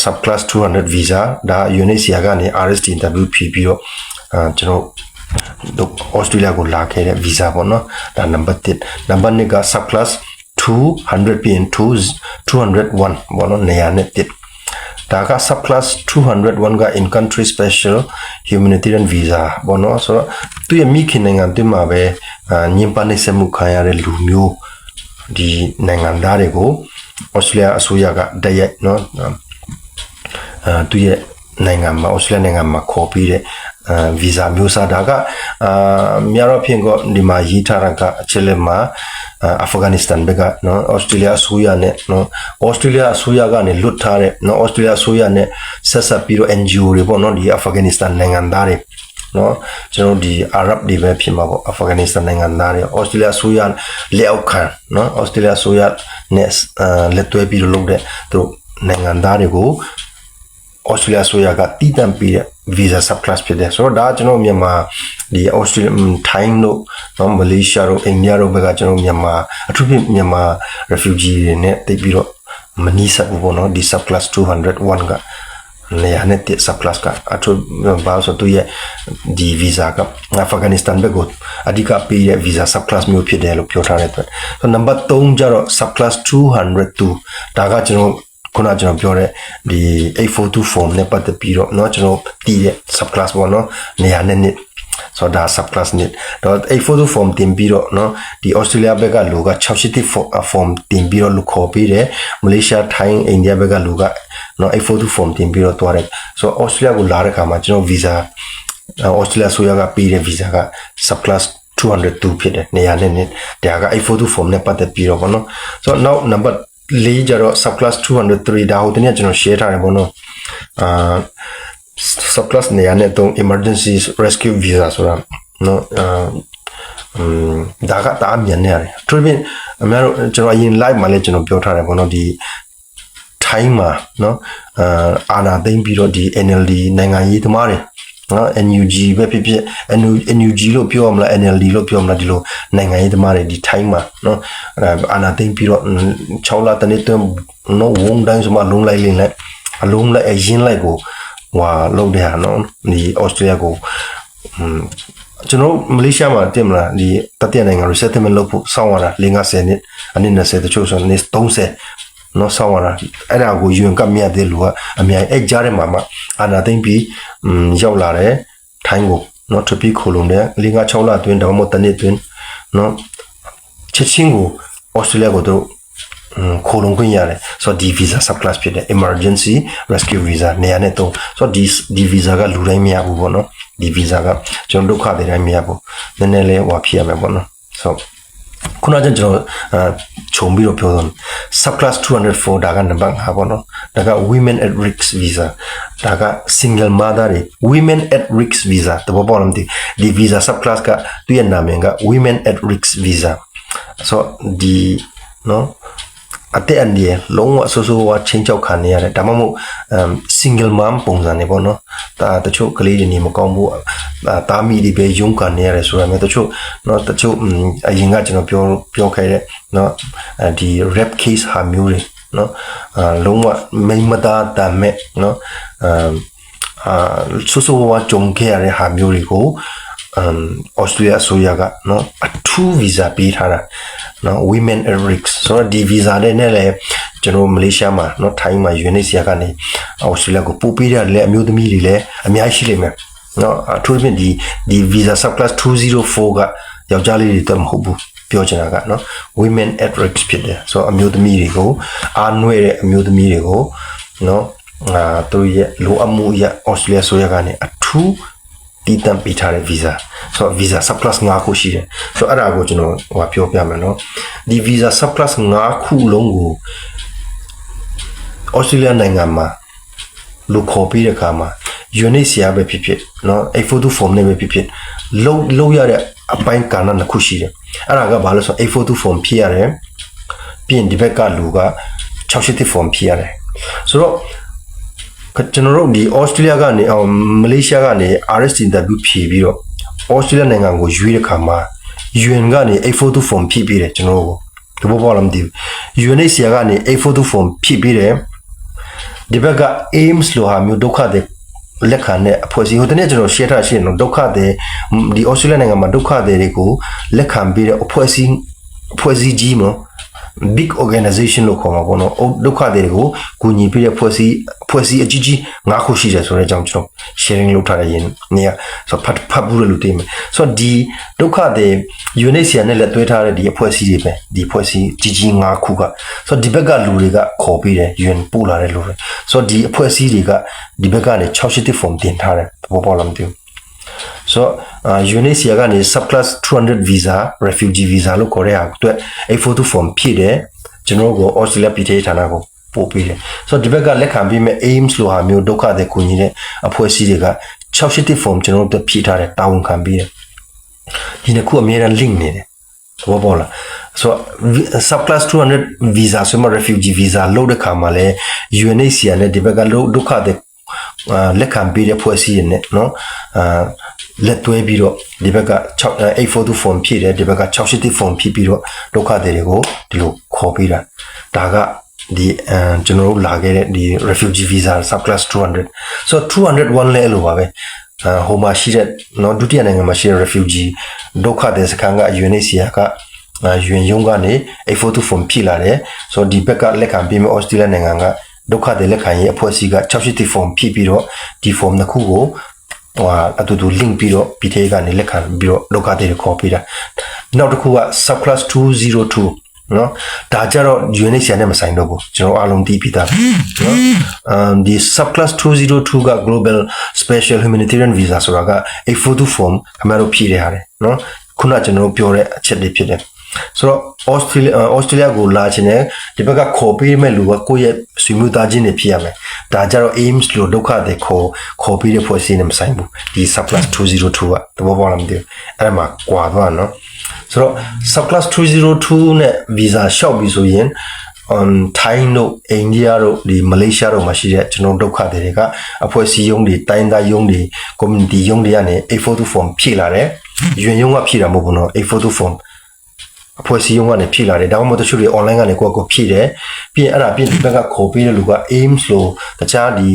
subclass 200 visa ဒါ UNHCR ကနေ RST interview ဖြေပြီးတော့ကျွန်တော်Australia ကိုလာခဲ့တဲ့ visa ပေါ့နော်ဒါ number 1 number 2က subclass 200 PN 201ပေါ့နော်နေရာနဲ့1ဒါက subclass 201က in country special humanitarian visa ပေါ့နော်ဆိုတော့သူရဲ့မိခင်နိုင်ငံတွင်းမှာပဲညင်ပနှိမ့်ဆက်မှုခံရတဲ့လူမျိုးဒီနိုင်ငံသားတွေကို Australia အစိုးရကတရက်နော်သူရဲ့နိုင်ငံမှာ Australia နိုင်ငံမှာခေါ်ပြီးတဲ့visa မျိုးစားတာကများတော့ဖြစ်ကိုဒီမှာရေးထားတာကအချက်လက်မှာAfghanistan ဘက်ကနော် Australia အစိုးရနဲ့နော် Australia အစိုးရကနေလွတ်ထားတဲ့နော် Australia အစိုးရနဲ့ဆက်ဆက်ပြီးတော့ NGO တွေပေါ့နော်ဒီ Afghanistan နိုင်ငံသားတွေနော်ကျွန်တော်ဒီ Arab တွေပဲဖြစ်မှာပေါ့ Afghanistan နိုင်ငံသားတွေ Australia အစိုးရလက်အောက်ခံနော် Australia အစိုးရနဲ့လက်တွဲပြီးတော့လုပ်တဲ့သူနိုင်ငံသားတွေကိုAustralia ဆိုရကတည်တံ့ပြီးတဲ့ visa subclass ဖြစ်တယ်ဆိုတော့ဒါကျွန်တော်မြန်မာဒီ Australia Thai တို့နော် Malaysia တို့ India တို့ဘက်ကကျွန်တော်မြန်မာအထူးဖြင့်မြန်မာ refugee တွေနဲ့တိတ်ပြီးတော့မနီးစပ်ဘူးပေါ့နော်ဒီ subclass 201ကနေရာနဲ့ subclass ကအထူးဘာလို့ဆိုသူရဲ့ဒီ visa က Afghanistan ဘက်ကိုအဓိကပေးတဲ့ visa subclass မျိုးဖြစ်တယ်လို့ပြောထားတဲ့အတွက်ဆို number 3ကျတော့ subclass 202ဒါကကျွန်တော်ခုနကျွန်တော်ပြောတဲ့ဒီ842 form နဲ့ပတ်သက်ပြီးတော့เนาะကျွန်တော်တည်တဲ့ subclass ပေါ့เนาะနေရာနဲ့နှစ်ဆိုတော့ subclass နှစ်တော့842 form တင်ပြီးတော့เนาะဒီ Australia ဘက်ကလူက680 form တင်ပြီးတော့လူခေါ်ပြီးတယ် Malaysia Thai India ဘက်ကလူကเนาะ842 form တင်ပြီးတော့တွားတယ်ဆိုတော့ Australia ကိုလာတဲ့ခါမှာကျွန်တော် visa Australia ဆိုရကပေးတဲ့ visa က subclass 202ဖြစ်တယ်နေရာနဲ့နှစ်ဒါက842 form နဲ့ပတ်သက်ပြီးတော့ပေါ့เนาะဆိုတော့ now number 4ကျတော့ subclass 203ဒါဟိုတနေ့ကျွန်တော် share ထားတယ်ပေါ့နော်subclass နေရာနဲ့တော့ emergency rescue visa ဆိုတာနော်ဒါကတားမြန်နေရတယ်သူပြင်အများတို့ကျွန်တော်အရင် live မှာလည်းကျွန်တော်ပြောထားတယ်ပေါ့နော်ဒီ Thai မှာနော်အာနာသိမ့်ပြီးတော့ဒီ NLD နိုင်ငံရေးသမားတွေနော် NUG ပဲဖြစ်ဖြစ် NUG လို့ပြောရမလား NLD လို့ပြောမလားဒီလိုနိုင်ငံရေးသမားတွေဒီ Thai မှာနော်အာနာသိမ့်ပြီးတော့6လတနေ့တွင်းနော်ဝုန်းတိုင်းဆိုမှလုံးလိုက်လင်းလိုက်အလုံးလိုက်အရင်လိုက်ကိုဟွာလုံးတဲ့ဟာနော်ဒီ Australia ကိုကျွန်တော်မလေးရှားမှာတင်မလားဒီတတိယနိုင်ငံ resettlement လုပ်ဖို့စောင့်ရတာ50နှစ်အနည်း20တချို့ဆိုနေ30နော်ဆောင်းရတာအဲ့ဒါကိုယူရင်ကမြတ်တဲ့လူကအများကြီးအဲ့ကြားထဲမှာအာနာသိမ့်ပြီးရောက်လာတယ်ထိုင်းကိုနော်ထပ်ပြီးခိုးလုံးတယ်5-6လအတွင်းတော့မတနစ်အတွင်းနော်ချက်ချင်းကို Australia ကိုတော့ခိုးလုံးခွင့်ရတယ်ဆိုတော့ဒီ visa subclass ဖြစ်တဲ့ emergency rescue visa နေရာနဲ့တော့ဆိုတော့ဒီ visa ကလူတိုင်းမရဘူးပေါ့နော်ဒီ visa ကကျွန်တော်ဒုက္ခတွေတိုင်းမရဘူးနည်းနည်းလေးဟောဖြစ်ရမယ်ပေါ့နော်ဆိုခုနကကျွန်တော်ခြုံပြီးတော့ပြောတော့ subclass 204ဒါကနံပါတ်5ပေါ့နော်ဒါက women at risk visa ဒါက single mother တွေ women at risk visa တဘောပေါ်လို့ဒီ visa subclass ကသူ့ရဲ့နာမည်က women at risk visa ဆိုဒီနော်အတက်အန်ဒီလုံးဝဆိုးဆိုးဝါချင်းချောက်ခံနေရတယ်ဒါမှမဟုတ်single mom ပုံစံနေပေါ့နော်ဒါတချို့ကလေးတွေနေမကောင်းဘူးတာမီတွေပဲယုံခံနေရတယ်ဆိုရမယ်တချို့နော်တချို့အရင်ကကျွန်တော်ပြောခဲ့တဲ့နော်ဒီ rape case ဟာမျိုးတွေနော်လုံးဝမိမသားတမ်းမဲ့နော်ဆိုးဆိုးဝါကြုံခဲ့ရတဲ့ဟာမျိုးတွေကိုAustralia ဆိုရကနော်အထူး visa ပေးထားတာနော် women at risk ဆိုတော့ဒီ visa နဲ့လည်းကျွန်တော်မလေးရှားမှာနော်ထိုင်းမှာ UNHCR ကနေ Australia ကိုပို့ပေးရတယ်လေအမျိုးသမီးတွေလည်းအများကြီးရှိလိမ့်မယ် နော်အထူးဖြင့်ဒီ visa subclass 204ကယောက်ျားလေးတွေတော့မဟုတ်ဘူးပြောချင်တာကနော် women at risk ဖြစ်တယ်ဆိုတော့အမျိုးသမီးတွေကိုအားနွဲ့တဲ့အမျိုးသမီးတွေကိုနော်သူတို့ရဲ့လိုအပ်မှုရ Australia ဆိုရကနေအထူးတည်တံ့ပေးထားတဲ့ visa ဆိုတော့ visa subclass 5ခုရှိတယ်ဆိုတော့အဲ့ဒါကိုကျွန်တော်ပြောပြမယ်နော်ဒီ visa subclass 5ခုလုံးကို Australia နိုင်ငံမှာလူခေါ်ပြီးတဲ့အခါမှာ UNHCR ပဲဖြစ်ဖြစ်နော် 842 form နဲ့ပဲဖြစ်ဖြစ်လုံးရတဲ့အပိုင်းကဏ္ဍတစ်ခုရှိတယ်အဲ့ဒါကဘာလို့ဆို 842 form ဖြည့်ရတယ်ပြီးရင်ဒီဘက်ကလူက680 form ဖြည့်ရတယ်ဆိုတော့ကျွန်တော်တို့ဒီ Australia ကနေ Malaysia ကနေ RST interview ဖြည့်ပြီးတော့ Australia နိုင်ငံကိုရွေးတဲ့အခါမှာ UN ကနေ842 form ဖြည့်ပြီးတယ်ကျွန်တော်တို့ဘောပေါ်လာမသိဘူး UNHCR ကနေ842 form ဖြည့်ပြီးတယ်ဒီဘက်က aims လို့ဟာမျိုးဒုက္ခတွေလက်ခံတဲ့အဖွဲ့အစည်းဟိုတနေ့ကျွန်တော် share ထားရှင်းတော့ဒုက္ခတွေဒီ Australia နိုင်ငံမှာဒုက္ခတွေကိုလက်ခံပြီးတဲ့အဖွဲ့အစည်းကြီးနော် big organization လို့ခေါ်မှာပေါ့နော်ဒုက္ခတွေကိုကူညီပေးတဲ့ဖွဲ့စည်းအကြီးကြီး၅ခုရှိတယ်ဆိုတဲ့အကြောင်းကျွန်တော် sharing လုပ်ထားတဲ့ယင်းနေရဆိုဖတ်ဘူးလို့သိမယ်ဆိုတော့ဒီဒုက္ခတွေ UNHCR နဲ့လက်တွဲထားတဲ့ဒီအဖွဲ့အစည်းတွေပဲဒီဖွဲ့စည်းကြီး၅ခုကဆိုတော့ဒီဘက်ကလူတွေကခေါ်ပေးတယ် UN ပို့လာတဲ့လူတွေဆိုတော့ဒီအဖွဲ့အစည်းတွေကဒီဘက်ကနေ680 form တင်ထားတယ်ဘောလုံးတူso UNHCR ကနေ subclass 200 visa refugee visa လို့ခေါ်တဲ့ဟာအတွက်842 form ဖြည့်တယ်ကျွန်တော်တို့ Australia ပြည်ထောင်ဌာနကိုပို့ပေးတယ်ဆိုတော့ဒီဘက်ကလက်ခံပြီးမဲ့ aims လို့ဟာမျိုးဒုက္ခတွေကူညီတဲ့အဖွဲ့အစည်းတွေက680 form ကျွန်တော်တို့ဖြည့်ထားတယ်တာဝန်ခံပြီးတယ်ဒီနှစ်ခုအများအား link နေတယ်ဘောပေါ်လာဆိုတော့ subclass 200 visa ဆိုမှ refugee visa လို့တဲ့ခါမှာလဲ UNHCR နဲ့ဒီဘက်ကဒုက္ခတွေလက်ခံပေးတဲ့ဖွဲ့စည်းရနဲ့เนาะလက်တွဲပြီးတော့ဒီဘက်က842 form ဖြည့်တယ်ဒီဘက်က680 form ဖြည့်ပြီးတော့ဒုက္ခတွေကိုဒီလိုခေါ်ပေးတာဒါကဒီကျွန်တော်တို့လာခဲ့တဲ့ဒီ refugee visa subclass 200 so 201လဲလို့ပါပဲဟိုမှာရှိတဲ့เนาะဒုတိယနိုင်ငံမှာရှိတဲ့ refugee ဒုက္ခတွေစခန်းက UNHCR ကUN ရုံးကနေ842 form ဖြည့်လာတယ်ဆိုတော့ဒီဘက်ကလက်ခံပေးမဲ့ Australia နိုင်ငံကဒုက္ခတွေလက်ခံရေးအဖွဲ့အစည်းက680 form ဖြည့်ပြီးတော့ဒီ form တစ်ခုကိုအတူတူ link ပြီးတော့ PTA ကနေလက်ခံပြီးတော့ဒုက္ခတွေခေါ်ပေးတာနောက်တစ်ခုက subclass 202နော်ဒါကြတော့ UNHCR နဲ့မဆိုင်တော့ဘူးကျွန်တော်အားလုံးသိပြီးသားနော်ဒီ subclass 202က global special humanitarian visa ဆိုတာက842 form အမှန်တော့ဖြည့်ရရတယ်နော်ခုနကျွန်တော်ပြောတဲ့အချက်တွေဖြစ်တယ်ဆိုတော့ Australia ကိုလာခြင်းနဲ့ဒီဘက်ကခေါ်ပေးမဲ့လူကကိုယ့်ရဲ့ဆွေမျိုးသားချင်းတွေဖြစ်ရမယ်ဒါကြတော့ aims လို့ဒုက္ခတွေခေါ်ပေးတဲ့ဖွဲ့စည်းနေမဆိုင်ဘူးဒီ subclass 202ကသဘောပေါက်လားမသိဘူးအဲ့ဒါမှကွာသွားနော်ဆိုတော့ subclass 202နဲ့ visa လျှောက်ပြီးဆိုရင်ထိုင်းတို့အိန္ဒိယတို့ဒီမလေးရှားတို့မှာရှိတဲ့ကျွန်တော်ဒုက္ခတွေကအဖွဲ့အစည်းရုံးတွေတိုင်းသားရုံးတွေ community ရုံးတွေကနေ842 form ဖြည့်လာတယ်UN ရုံးကဖြည့်တာမဟုတ်ဘူးနော်842 formအဖွဲ့အစည်းရုံးကနေဖြည့်လာတယ်ဒါမှမဟုတ်တချို့တွေ online ကနေကိုဖြည့်တယ်ပြီးရင်အဲ့ဒါပြီးဒီဘက်ကခေါ်ပေးတဲ့လူက aims လို့တခြားဒီ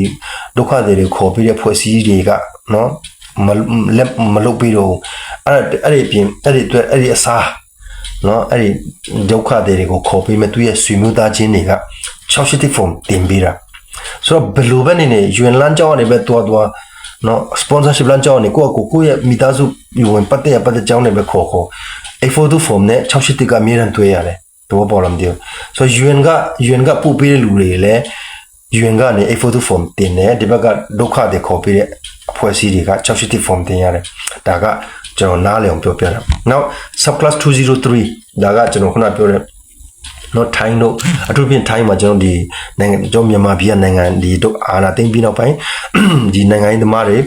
ဒုက္ခတွေခေါ်ပေးတဲ့အဖွဲ့အစည်းတွေကနော်မလုပ်ပြီးတော့အဲ့ဒီပြင်အဲ့ဒီအစားနော်အဲ့ဒီဒုက္ခတွေကိုခေါ်ပေးမဲ့သူရဲ့ဆွေမျိုးသားချင်းတွေက680 form တင်ပေးတာဆိုတော့ဘယ်လိုပဲနေ UN လမ်းကြောင်းကနေပဲတွားနော် sponsorship လမ်းကြောင်းကနေကိုယ့်ရဲ့မိသားစုဝင်ပတ်တဲ့ကြောင်းနဲ့ပဲခေါ်842 form နဲ့680ကအမြဲတမ်းတွေ့ရတယ်တော့ပေါ်လာမသိဘူးဆိုတော့ UN ကပို့ပေးတဲ့လူတွေလည်း UN ကနေ842 form တင်တယ်ဒီဘက်ကဒုက္ခတွေခေါ်ပေးတဲ့အဖွဲ့အစည်းတွေက680 form တင်ရတယ်ဒါကကျွန်တော်နားလည်အောင်ပြောပြတာနောက် subclass 203ဒါကကျွန်တော်ခုနပြောတဲ့နော်ထိုင်းတို့အထူးဖြင့်ထိုင်းမှာကျွန်တော်ဒီနိုင်ငံကျွန်တော်မြန်မာပြည်နိုင်ငံဒီတို့အာဏာသိမ်းပြီးနောက်ပိုင်းဒီနိုင်ငံရေးသမားတွေ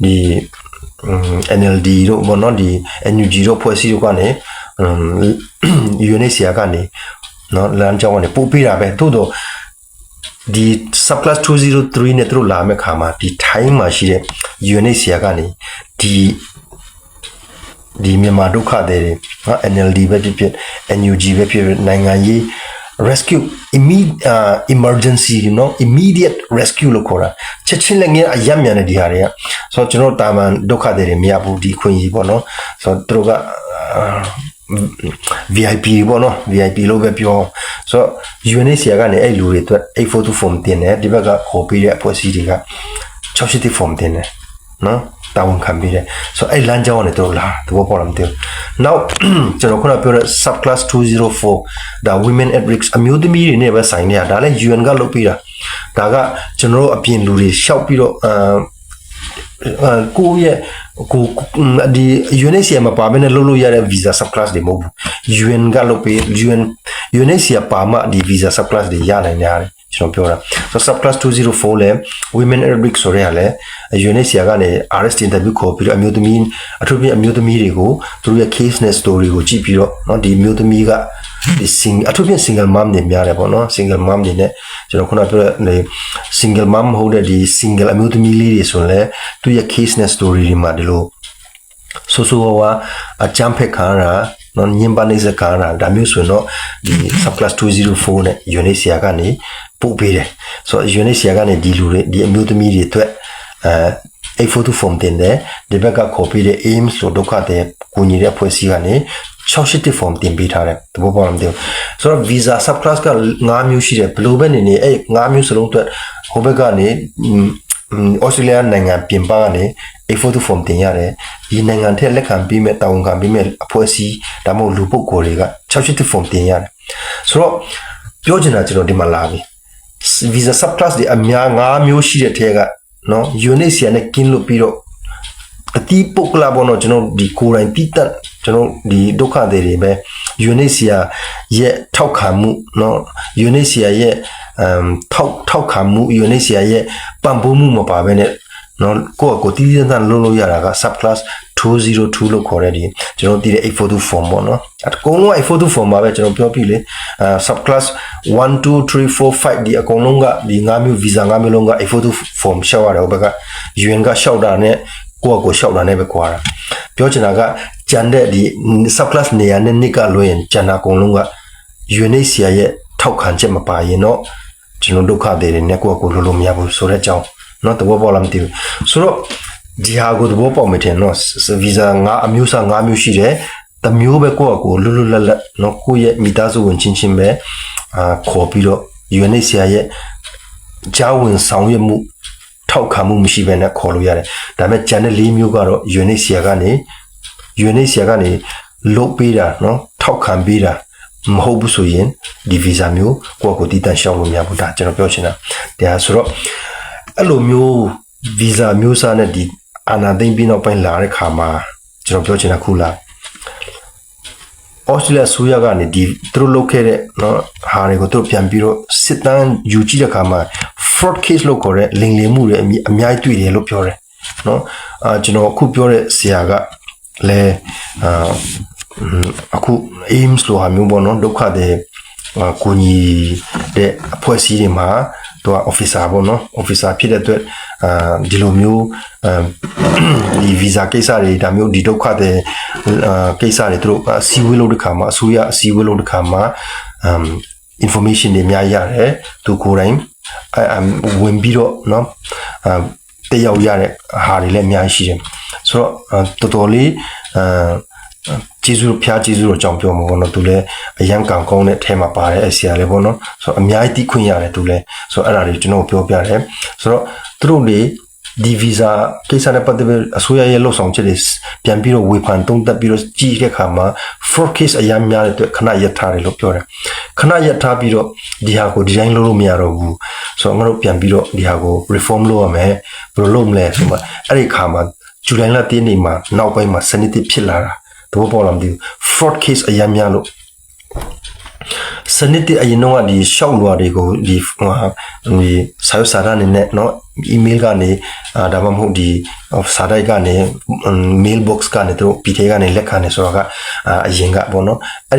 ဒီNLD တို့ဘောနော်ဒီ NUG တို့ဖွဲ့စည်းတို့ကနေ UNHCR ကနေနော်လမ်းကြောင်းကနေပို့ပေးတာပဲသို့တော့ဒီ subclass 203နဲ့တို့လာမဲ့ခါမှာဒီထိုင်းမှာရှိတဲ့ UNHCR ကနေဒီမြန်မာဒုက္ခတွေနော် NLD ပဲဖြစ် NUG ပဲဖြစ်နိုင်ငံရေး rescue emergency immediate rescue လို့ခေါ်တာချက်ချင်းလည်းငယ်အယံမြန်တဲ့ဒီဟာတွေကဆိုတော့ကျွန်တော်တာမန်ဒုက္ခတွေမရဘူးဒီခွင့်ကြီးပေါ့နော်ဆိုတော့တို့ကVIP ပေါ့နော် VIP လို့ပဲပြောဆိုတော့ UNHCR ကနေအဲ့လူတွေအတွက်842 form တင်တယ်ဒီဘက်ကခေါ်ပေးတဲ့အဖွဲ့အစည်းတွေက680 form တင်တယ်နော် တာဝန်ခံပြီးတယ်ဆိုအဲ့လမ်းကြောင်းကနေတို့လာသဘောပေါက်လားမသိဘူး now ကျွန်တော်ခုနပြောတဲ့ sub class 204ဒါ women at risk အမျိုးသမီးတွေနဲ့ပဲဆိုင်နေတာဒါလည်း UN ကလုပ်ပြီးတာဒါကကျွန်တော်တို့အပြင်လူတွေရှောက်ပြီးတော့ကိုရဲ့ကိုဒီ UNHCR မှာပါမနဲ့လုပ်လို့ရတဲ့ visa sub class တွေမဟုတ်ဘူး UN ကလုပ်ပြီး UNHCR ပါမှဒီ visa sub class တွေရနိုင်တယ်ကျွန်တော်ပြောတာ so sub class 204လဲ women arabic ဆိုရဲလဲ UNHCR ကနေ arrest interview ခေါ်ပြီးတော့အမျိုးသမီးအထူးဖြင့်အမျိုးသမီးတွေကိုသူတို့ရဲ့ case နဲ့ story ကိုကြည့်ပြီးတော့เนาะဒီအမျိုးသမီးကဒီ အထူးဖြင့် single mom တွေများတယ်ပေါ့နော် single mom တွေနဲ့ကျွန်တော်ခုနပြောတဲ့ single mom ဟုတ်တဲ့ဒီ single အမျိုးသမီးလေးတွေဆိုလဲသူရဲ့ case နဲ့ story တွေမှာဒီလိုဆိုဆိုဝါအချမ်းဖက်ခါရာနော်ညင်ပါနေစကားတာဒါမျိုးဆိုရင်တော့ဒီ sub class 204နဲ့ UNHCR ကနေပို့ပေးတယ်ဆိုတော့ UNHCR ကနေဒီလူတွေဒီအမျိုးသမီးတွေအတွက်842 form တင်တယ်ဒီဘက်က copy တဲ့ aims လို့ဒုက္ခတဲ့ကိုညီတဲ့အဖွဲ့အစည်းကနေ680 form တင်ပေးထားတယ်တဘောပေါက်မသိဘူးဆိုတော့ visa sub class က5မျိုးရှိတယ်ဘယ်လိုပဲနေအဲ့5မျိုးစလုံးအတွက်ဟိုဘက်ကနေAustralia နိုင်ငံပြင်ပကနေ 842 form တင်ရတယ်ဒီနိုင်ငံထက်လက်ခံပြီးမဲ့တာဝန်ခံပြီးမဲ့အဖွဲ့အစည်းဒါမှမဟုတ်လူပုဂ္ဂိုလ်တွေက680 form တင်ရတယ်ဆိုတော့ပြောချင်တာကျွန်တော်ဒီမှာလာပြီ visa sub class တွေအများ5မျိုးရှိတဲ့ထဲကနော် UNHCR နဲ့ကင်းလို့ပြီးတော့အတီးပုတ်ကလာပေါ်တော့ကျွန်တော်ဒီကိုယ်တိုင်တိတက်ကျွန်တော်ဒီဒုက္ခတွေပဲ UNHCR ရဲ့ထောက်ခံမှုနော် UNHCR ရဲ့ထောက်ခံမှု UNHCR ရဲ့ပံ့ပိုးမှုမပါဘဲနဲ့နော်ကိုတီးတန်းလုံးလို့ရတာက sub class 202လို့ခေါ်တဲ့ဒီကျွန်တော်တည်တဲ့842 form ပေါ့နော်အကုန်လုံး842 form ပါပဲကျွန်တော်ပြောပြလေ sub class 1 2 3 4 5ဒီအကုန်လုံးကဒီ5မျိုး visa 5မျိုးလုံးက842 form ရှောက်ရတယ်ဟိုဘက်က UN ကရှောက်တာနဲ့ကိုရှောက်တာနဲ့ပဲကွာတာပြောချင်တာကဂျန်တဲ့ဒီ sub class နေရာနဲ့နိကလို့ရင်ဂျန်နာအကုန်လုံးက UNHCR ရဲ့ထောက်ခံချက်မပါရင်တော့ကျွန်တော်ဒုက္ခတွေနဲ့ကိုလိုလို့မရဘူးဆိုတဲ့အကြောင်းเนาะတဘောပေါ်လာမသိဘူးဆိုတော့ဒီဟာကိုတဘောပေါက်မယ်ထင်เนาะ visa 5အမျိုးအစား5မျိုးရှိတယ်တမျိုးပဲကိုလွတ်လွတ်လပ်လပ်เนาะကိုရဲ့မိသားစုဝင်ချင်းချင်းပဲခေါ်ပြီးတော့ UNHCR ရဲ့ဂျာဝင်ဆောင်ရွက်မှုထောက်ခံမှုမရှိဘဲနဲ့ခေါ်လို့ရတယ်ဒါပေမဲ့ဂျန်တဲ့၄မျိုးကတော့ UNHCR ကနေလုတ်ပေးတာเนาะထောက်ခံပေးတာမဟုတ်ဘူးဆိုရင်ဒီ visa မျိုးကိုတည်တံ့ရှောက်လို့မရဘူးဒါကျွန်တော်ပြောချင်တာဒါဆိုတော့အဲ့လိုမျိုး visa မျိုးစားနဲ့ဒီအာနာသိမ့်ပြီးနောက်ပိုင်းလာတဲ့ခါမှာကျွန်တော်ပြောချင်တာခုလားAustralia ဆိုရကနေဒီသူတို့လုပ်ခဲ့တဲ့เนาะဟာတွေကိုသူတို့ပြန်ပြီးတော့စစ်တမ်းယူကြည့်တဲ့ခါမှာ fraud case လို့ခေါ်တဲ့လိမ်လည်မှုတွေအများကြီးတွေ့တယ်လို့ပြောတယ်เนาะကျွန်တော်အခုပြောတဲ့ဆရာကလည်းအခု aims လို့ဟာမျိုးပေါ့เนาะဒုက္ခတဲ့ကိုညီတဲ့အဖွဲ့အစည်းတွေမှာသူက officer ပေါ့နော် officer ဖြစ်တဲ့အတွက်ဒီလိုမျိုးဒီ visa ကိစ္စတွေဒါမျိုးဒီဒုက္ခတဲ့ကိစ္စတွေသူတို့အစည်းအဝေးလုပ်တဲ့ခါမှာအစိုးရအစည်းအဝေးလုပ်တဲ့ခါမှာinformation တွေအများကြီးရတယ်သူကိုယ်တိုင်ဝင်ပြီးတော့เนาะတယောက်ရတဲ့ဟာတွေလည်းအများကြီးရှိတယ်ဆိုတော့တော်တော်လေးကျေးဇူးဖျားကျေးဇူးတော့ကြောင်းပြောမှာပေါ့နော်သူလည်းအရန်ကံကောင်းတဲ့အထဲမှာပါတယ်အဆရာလည်းပေါ့နော်ဆိုတော့အများကြီးသိခွင့်ရတယ်သူလည်းဆိုတော့အဲ့ဒါတွေကျွန်တော်ပြောပြတယ်ဆိုတော့သူတို့တွေဒီ visa ကိစ္စနဲ့ပတ်သက်ပြီးအစိုးရရဲ့လှုပ်ဆောင်ချက်တွေပြန်ပြီးတော့ဝေဖန်သုံးသပ်ပြီးတော့ကြည့်တဲ့အခါမှာ fraud case အများများတဲ့အတွက်ခဏရပ်ထားတယ်လို့ပြောတယ်ခဏရပ်ထားပြီးတော့ဒီဟာကိုဒီဇိုင်းလုပ်လို့မရတော့ဘူးဆိုတော့ငါတို့ပြန်ပြီးတော့ဒီဟာကို reform လုပ်ရမယ်ဘယ်လိုလုပ်မလဲဆိုမှအဲ့ဒီခါမှာဇူလိုင်လ3နေ့မှာနောက်ပိုင်းမှာစနစ်တစ်ဖြစ်လာတာတဘောပေါ်လာမသိဘူး fraud case အများများလို့စနစ်တအရင်တော့ဒီရှောက်လွာတွေကိုဒီစာရွက်စာတမ်းနေနဲ့เนาะ email ကနေဒါမှမဟုတ်ဒီစာတိုက်ကနေ mail box ကနေသူတို့ PT ကနေလက်ခံနေဆိုတော့ကအရင်ကပေါ့เนาะအဲ့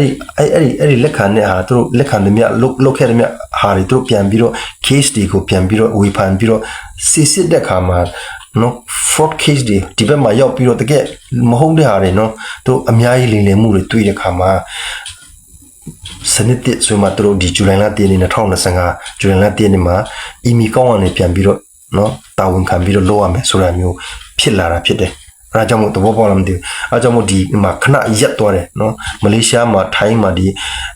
ဒီလက်ခံတဲ့ဟာသူတို့လက်ခံတယ်မြလုတ်ခဲ့တယ်မြဟာတွေသူတို့ပြန်ပြီးတော့ case တွေကိုပြန်ပြီးတော့ဝေဖန်ပြီးတော့စစ်တဲ့ခါမှာနော် fraud case တွေဒီဘက်မှာရောက်ပြီးတော့တကယ်မဟုတ်တဲ့ဟာတွေနော်သူတို့အများကြီးလိမ်လည်မှုတွေတွေ့တဲ့ခါမှာစနစ်တစ်ဆိုမှသူတို့ဒီဇူလိုင်လ10ရက်နေ့2025ဇူလိုင်လ10ရက်နေ့မှာ email ကောင်းကနေပြန်ပြီးတော့နော်တာဝန်ခံပြီးတော့လုပ်ရမယ်ဆိုတာမျိုးဖြစ်လာတာဖြစ်တယ် အားကြောင့်မို့တဘောပေါ်လာမသိဘူးအားကြောင့်မို့ဒီမှာခဏရက်သွားတယ်နော်မလေးရှားမှာထိုင်းမှာဒီ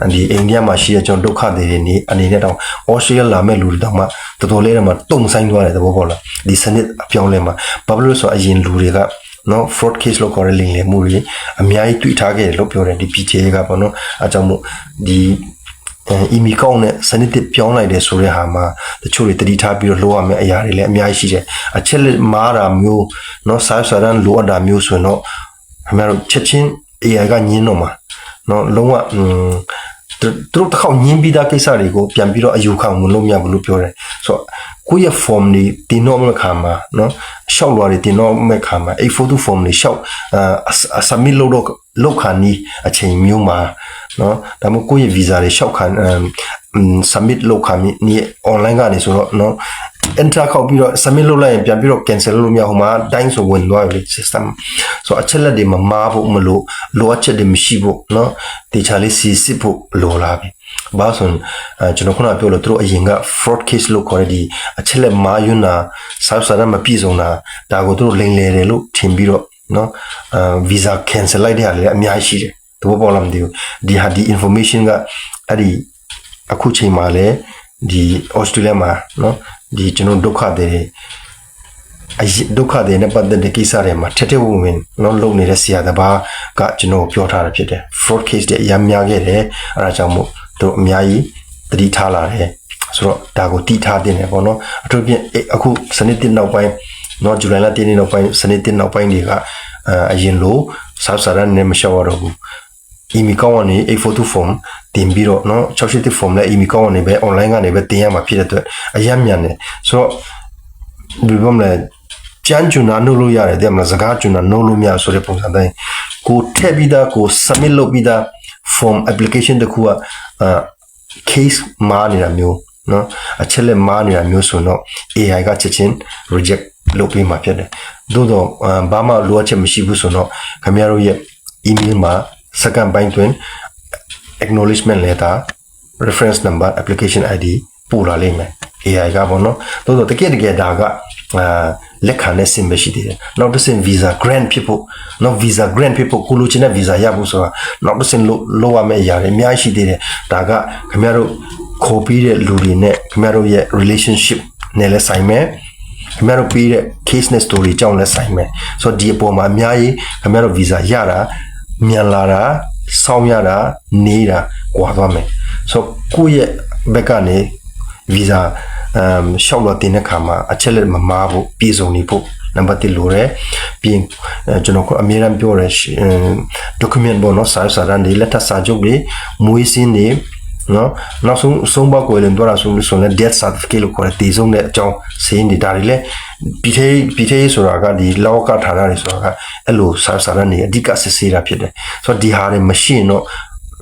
အိန္ဒိယမှာရှိတဲ့ကျွန်တော်ဒုက္ခတွေနေအနေနဲ့တော့ဩစတြေးလျလာမဲ့လူတွေတော့မှတော်တော်လေးတော့မှတုံဆိုင်သွားတယ်တဘောပေါ်လာဒီစနစ်အပြောင်းလဲမှာဘာလို့လဲဆိုအရင်လူတွေကနော် fraud case လို့ခေါ်တဲ့လိမ်လည်မှုတွေအများကြီးတွေ့ထားခဲ့တယ်လို့ပြောတယ်ဒီ PTA ကပေါ့နော်အားကြောင့်မို့ဒီemail ကောင်းနဲ့စနစ်တစ်ပြောင်းလိုက်တယ်ဆိုတဲ့ဟာမှာတချို့တွေတတိထားပြီးတော့လိုရမယ့်အရာတွေလည်းအများကြီးရှိတယ်အချက်လက်မားတာမျိုးเนาะစာစာရန်လိုအပ်တာမျိုးဆိုရင်တော့ခင်ဗျားတို့ချက်ချင်း AI ကညင်းတော့မှာเนาะလုံးဝသူတို့တစ်ခေါက်ညင်းပြီးသားကိစ္စတွေကိုပြန်ပြီးတော့အယူခံမလုပ်ရဘူးလို့ပြောတယ်ဆိုတော့ကိုယ့်ရဲ့ form တွေတင်တော့မဲ့ခါမှာเนาะရှောက်လွာတွေတင်တော့မဲ့ခါမှာအဲ့ photo form တွေရှောက်submit လုပ်တော့လောက်ခါနီးအချိန်မျိုးမှာเนาะဒါမှမဟုတ်ကိုယ့်ရဲ့ visa တွေရှောက်ခံsubmit လုပ်ခါနီး online ကနေဆိုတော့เนาะ enter ခောက်ပြီးတော့ submit လုပ်လိုက်ရင်ပြန်ပြီးတော့ cancel လုပ်လို့မရဟိုမှာတိုင်းဆိုဝင်သွားပြီ system ဆိုအချက်လက်တွေမမားဖို့မလို့လိုအပ်ချက်တွေမရှိဖို့เนาะတေချာလေးစီစစ်ဖို့လိုလာပြီဘာဆိုကျွန်တော်ခုနပြောလို့သူတို့အရင်က fraud case လို့ခေါ်တဲ့ဒီအချက်လက်မားယွန်းတာစာစာရမပြည့်စုံတာဒါကိုသူတို့လိမ်လည်တယ်လို့ထင်ပြီးတော့เนาะvisa cancel လိုက်တဲ့ဟာလည်းအများကြီးရှိတယ်တဘောပေါ်လာမသိဘူးဒီဟာဒီ information ကအဲ့ဒီအခုချိန်မှာလည်းဒီ Australia မှာเนาะဒီကျွန်တော်ဒုက္ခတွေနဲ့ပတ်သက်တဲ့ကိစ္စတွေမှာထက်ထက်ဝင်နော်လုံနေတဲ့ဆရာတပါးကကျွန်တော်ပြောထားတာဖြစ်တယ် fraud case တွေအများများခဲ့တယ်အဲဒါကြောင့်မို့တို့အများကြီးတတိထားလာတယ်ဆိုတော့ဒါကိုတိထားတင်တယ်ပေါ့နော်အထူးဖြင့်အခုစနစ်တစ်နောက်ပိုင်းနော်ဇူလိုင်လ10ရက်နောက်ပိုင်းစနစ်တစ်နောက်ပိုင်းတွေကအရင်လိုစာစာရန်နဲ့မရှောက်ရတော့ဘူးemail ကောင်းကနေ A42 form တင်ပြီးတော့เนาะ68 form နဲ့ email ကောင်းကနေပဲ online ကနေပဲတင်ရမှာဖြစ်တဲ့အတွက်အယမ်းမြန်တယ်ဆိုတော့ဒီဘက်မှာကျန်းကျူနာနှုတ်လို့ရတယ်တဲ့မလားစကားကျူနာနှုတ်လို့မရဆိုတဲ့ပုံစံတိုင်းကိုထည့်ပြီးသားကို submit လုပ်ပြီးသား form application တခုကcase မားနေတာမျိုးเนาะအချက်လက်မားနေတာမျိုးဆိုတော့ AI ကချက်ချင်း reject လုပ်ပြီးမှဖြစ်တယ်သို့တော့ဘာမှလိုအပ်ချက်မရှိဘူးဆိုတော့ခင်ဗျားတို့ရဲ့ email မှာsecond ပိုင်းတွင် acknowledgement letter reference number application id ပို့လာလိမ့်မယ် AI ကပေါ့နော်တိုးတော့တကယ်ဒါကလက်ခံတဲ့စင်ပဲရှိသေးတယ်နောက်တစ်စင် visa grant ဖြစ်ဖို့နော် visa grant ဖြစ်ဖို့ကိုလိုချင်တဲ့ visa ရဖို့ဆိုတာနောက်တစ်စင်လိုရမယ့်အရာတွေအများကြီးရှိသေးတယ်ဒါကခင်ဗျားတို့ခေါ်ပြီးတဲ့လူတွေနဲ့ခင်ဗျားတို့ရဲ့ relationship နဲ့လည်းဆိုင်မယ်ခင်ဗျားတို့ပြီးတဲ့ case နဲ့ story ကြောင့်လည်းဆိုင်မယ်ဆိုတော့ဒီအပေါ်မှာအများကြီးခင်ဗျားတို့ visa ရတာမြန်လာတာစောင်းရတာနေတာကွာသွားမယ်ဆိုတော့ကိုယ့်ရဲ့ဘက်ကနေ visa ရှောက်လို့တင်တဲ့ခါမှာအချက်လက်မမားဖို့ပြည်စုံနေဖို့နံပါတ်1လိုတယ်ပြီးရင်ကျွန်တော်အမြဲတမ်းပြောရ document ဘောနော်စာရန်တွေလက်ထပ်စာချုပ်တွေမွေးစင်းတွေနော်နောက်ဆုံးဘကိုလည်းတော့ဆိုလည်း death certificate လို့ခေါ်တဲ့တည်ဆုံးတဲ့အကြောင်းစင်းတွေဒါတွေလည်းပြည်ထဲဆိုတာကဒီလောကဌာနတွေဆိုတာကအဲ့လိုစာရန်တွေအဓိကစစ်ဆေးတာဖြစ်တယ်ဆိုတော့ဒီဟာတွေမရှိရင်တော့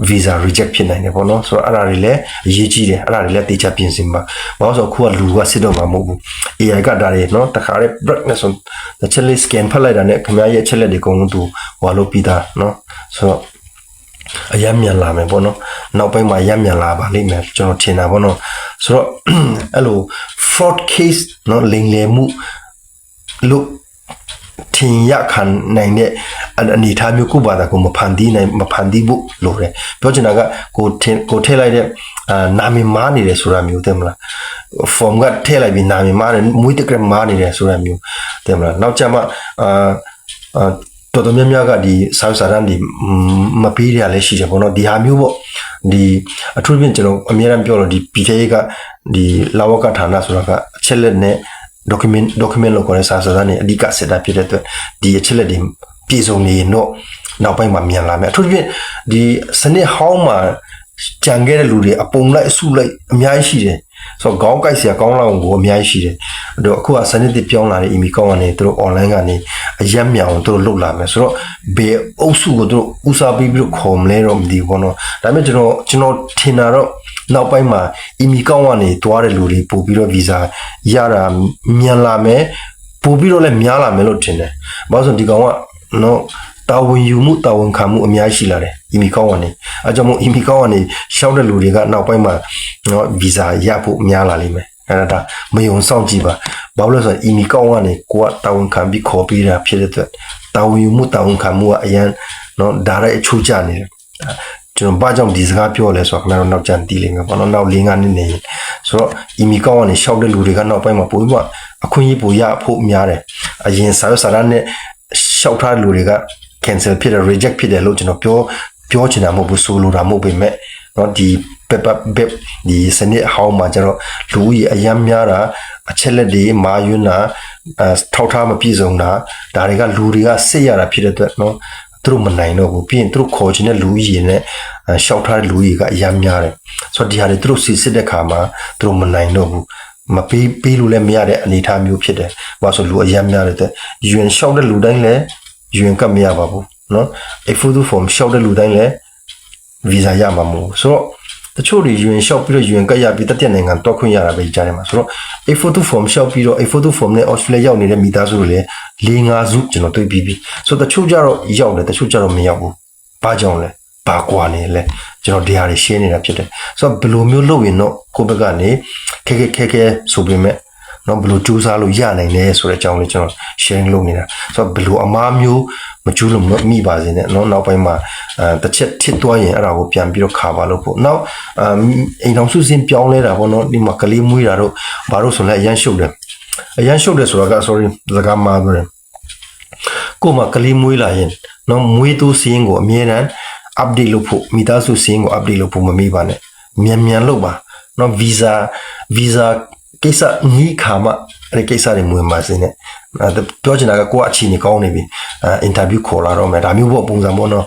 visa reject ဖြစ်နိုင်တယ်ပေါ့နော်ဆိုတော့အဲ့ဒါတွေလည်းအရေးကြီးတယ်အဲ့ဒါတွေလည်းတေချာပြင်ဆင်ပါဘာလို့ဆိုခုကလူကစစ်တော့မှာမဟုတ်ဘူး AI ကဒါတွေနော်တခါလေး break နဲ့ဆိုချက်လေး scan ဖတ်လိုက်တာနဲ့ခင်ဗျားရဲ့ချက်လက်တွေအကုန်လုံးသူဟွာလို့ပြီးသားနော်ဆိုတော့အယမ်းမြန်လာမယ်ပေါ့နော်နောက်ပိုင်းမှာရမ်းမြန်လာပါလိမ့်မယ်ကျွန်တော်ထင်တာပေါ့နော်ဆိုတော့အဲ့လို fraud case နော်လိမ်လည်မှုလို့ထင်ရခံနိုင်တဲ့အနေအထားမျိုးကိုပါတာကိုမဖန်တီးဖို့လိုတယ်ပြောချင်တာကကိုထည့်လိုက်တဲ့နာမည်မားနေတယ်ဆိုတာမျိုးသိမလား form ကထည့်လိုက်ပြီးနာမည်မားတယ်မွေးတက်ကမားနေတယ်ဆိုတာမျိုးသိမလားနောက်ကျမှတော်တော်များများကဒီစာစာရန်ဒီမပေးရလည်းရှိတယ်ပေါ့နော်ဒီဟာမျိုးပေါ့ဒီအထူးဖြင့်ကျွန်တော်အများအားပြောလို့ဒီ PTA ကဒီလာဝကဌာနဆိုတာကအချက်လက်နဲ့document လို့ခေါ်တဲ့စာစာနဲ့အဓိကစက်တာဖြစ်တဲ့အတွက်ဒီအချက်လက်တွေပြည်စုံနေတော့နောက်ပိုင်းမှာမြန်လာမယ်အထူးသဖြင့်ဒီစနစ်ဟောင်းမှာကြံခဲ့တဲ့လူတွေအပုံလိုက်အစုလိုက်အများကြီးရှိတယ်ဆိုတော့ခေါင်းကိုက်စရာကောင်းလောက်ကိုအများကြီးရှိတယ်အဲ့တော့အခုကစနစ်တွေပြောင်းလာတဲ့ email ကောင်းကနေသူတို့ online ကနေအရက်မြောင်သူတို့လုပ်လာမယ်ဆိုတော့ဘယ်အုပ်စုကိုသူတို့ဦးစားပေးပြီးတော့ခေါ်မလဲတော့မသိဘူးပေါ့နော်ဒါပေမဲ့ကျွန်တော်ထင်တာတော့နောက်ပိုင်းမှာ email ကောင်းကနေတွားတဲ့လူတွေပို့ပြီးတော့ visa ရတာမြန်လာမယ်ပို့ပြီးတော့လည်းများလာမယ်လို့ထင်တယ်ဘာလို့ဆိုဒီကောင်ကနော်တာဝန်ယူမှုတာဝန်ခံမှုအများကြီးရှိလာတယ် email ကောင်းကနေအဲကြောင့်မို့ email ကောင်းကနေရှောက်တဲ့လူတွေကနောက်ပိုင်းမှာနော် visa ရဖို့များလာလိမ့်မယ် အဲ့ဒါမယုံဆောင်ကြည့်ပါဘာလို့လဲဆိုတော့အီမီကောင်းကနေကိုကတာဝန်ခံပြီးခေါ်ပေးတာဖြစ်တဲ့အတွက်တာဝန်ယူမှုတာဝန်ခံမှုကအရန်နော်ဒါရိုက်အချိုးကျနေတယ်ကျွန်တော်ဘာကြောင့်ဒီစကားပြောလဲဆိုတော့ခင်ဗျားတို့နောက်ကျန်တီးလိမ့်မယ်ပေါ့နော်နောက်၄၅နှစ်နေဆိုတော့အီမီကောင်းကနေရှောက်တဲ့လူတွေကနောက်ပိုင်းမှာပိုပြီးမှအခွင့်အရေးပိုရဖို့များတယ်အရင်စာရွက်စာတမ်းနဲ့ရှောက်ထားတဲ့လူတွေက cancel ဖြစ်တယ် reject ဖြစ်တယ်လို့ကျွန်တော်ပြောချင်တာမဟုတ်ဘူးဆိုလိုတာမဟုတ်ပေမဲ့เนาะဒီ paper bib ဒီစနစ်ဟောင်းမှာကျတော့လူကြီးအယမ်းများတာအချက်လက်တွေမာယွန်းတာထောက်ထားမပြည့်စုံတာဒါတွေကလူတွေကစိတ်ရတာဖြစ်တဲ့အတွက်เนาะသူတို့မနိုင်တော့ဘူးပြီးရင်သူတို့ခေါ်ချင်တဲ့လူကြီးနဲ့ရှောက်ထားတဲ့လူကြီးကအယမ်းများတယ်ဆိုတော့ဒီဟာတွေသူတို့စစ်တဲ့ခါမှာသူတို့မနိုင်တော့ဘူးမပေးလို့လည်းမရတဲ့အနေအထားမျိုးဖြစ်တယ်။ဘာလို့ဆိုလူအယမ်းများတဲ့ယူအန်ရှောက်တဲ့လူတိုင်းလည်းယူအန်ကမရပါဘူးเนาะ F2 form ရှောက်တဲ့လူတိုင်းလည်းဗီဇာရမှာမဟုတ်ဆိုတော့တချို့တွေယူအန်ရှောက်ပြီးတော့ယူအန်ကရပြီးတတိယနိုင်ငံတွက်ခွင့်ရတာပဲကြားထဲမှာဆိုတော့ F2 form ရှောက်ပြီးတော့ F2 form နဲ့ Australia ရောက်နေတဲ့မိသားစုတွေလည်း၄၅စုကျွန်တော်တွေ့ပြီးပြီဆိုတော့တချို့ကြတော့ရောက်တယ်တချို့ကြတော့မရောက်ဘူး။ဘာကြောင့်လဲဘာကွာနေလဲကျွန်တော်တရားတွေရှင်းနေတာဖြစ်တယ်ဆိုတော့ဘယ်လိုမျိုးလုပ်ရင်တော့ကိုယ့်ဘက်ကနေခဲဆိုပေမဲ့နော်ဘယ်လိုကြိုးစားလို့ရနိုင်လဲဆိုတဲ့အကြောင်းလေးကျွန်တော် sharing လုပ်နေတာဆိုတော့ဘယ်လိုအမားမျိုးမကျူးလို့မိပါစေနဲ့နော်နောက်ပိုင်းမှာတစ်ချက်ထစ်သွားရင်အဲ့ဒါကိုပြန်ပြီးတော့ခါပါလို့ပေါ့နောက်အိမ်တော်စုစင်းပြောင်းလဲတာပေါ့နော်ဒီမှာကလေးမွေးတာတော့ဘာလို့ဆိုလဲအရန်ရှုပ်တယ်ဆိုတာက sorry စကားမှားတယ်ကိုမကလေးမွေးလာရင်နော်မွေးသူစင်းကိုအမြဲတမ်း update လုပ်ဖို့မိသားစုစင်းကို update လုပ်ဖို့မမေ့ပါနဲ့မြန်လုပ်ပါနော် visa ကိစ္စညီခါမှအဲ့ဒီကိစ္စတွေမဝင်ပါစေနဲ့ပြောချင်တာကကိုကအခြေအနေကောင်းနေပြီအင်တာဗျူးခေါ်လာတော့မယ်ဒါမျိုးပေါ့ပုံစံပေါ့နော်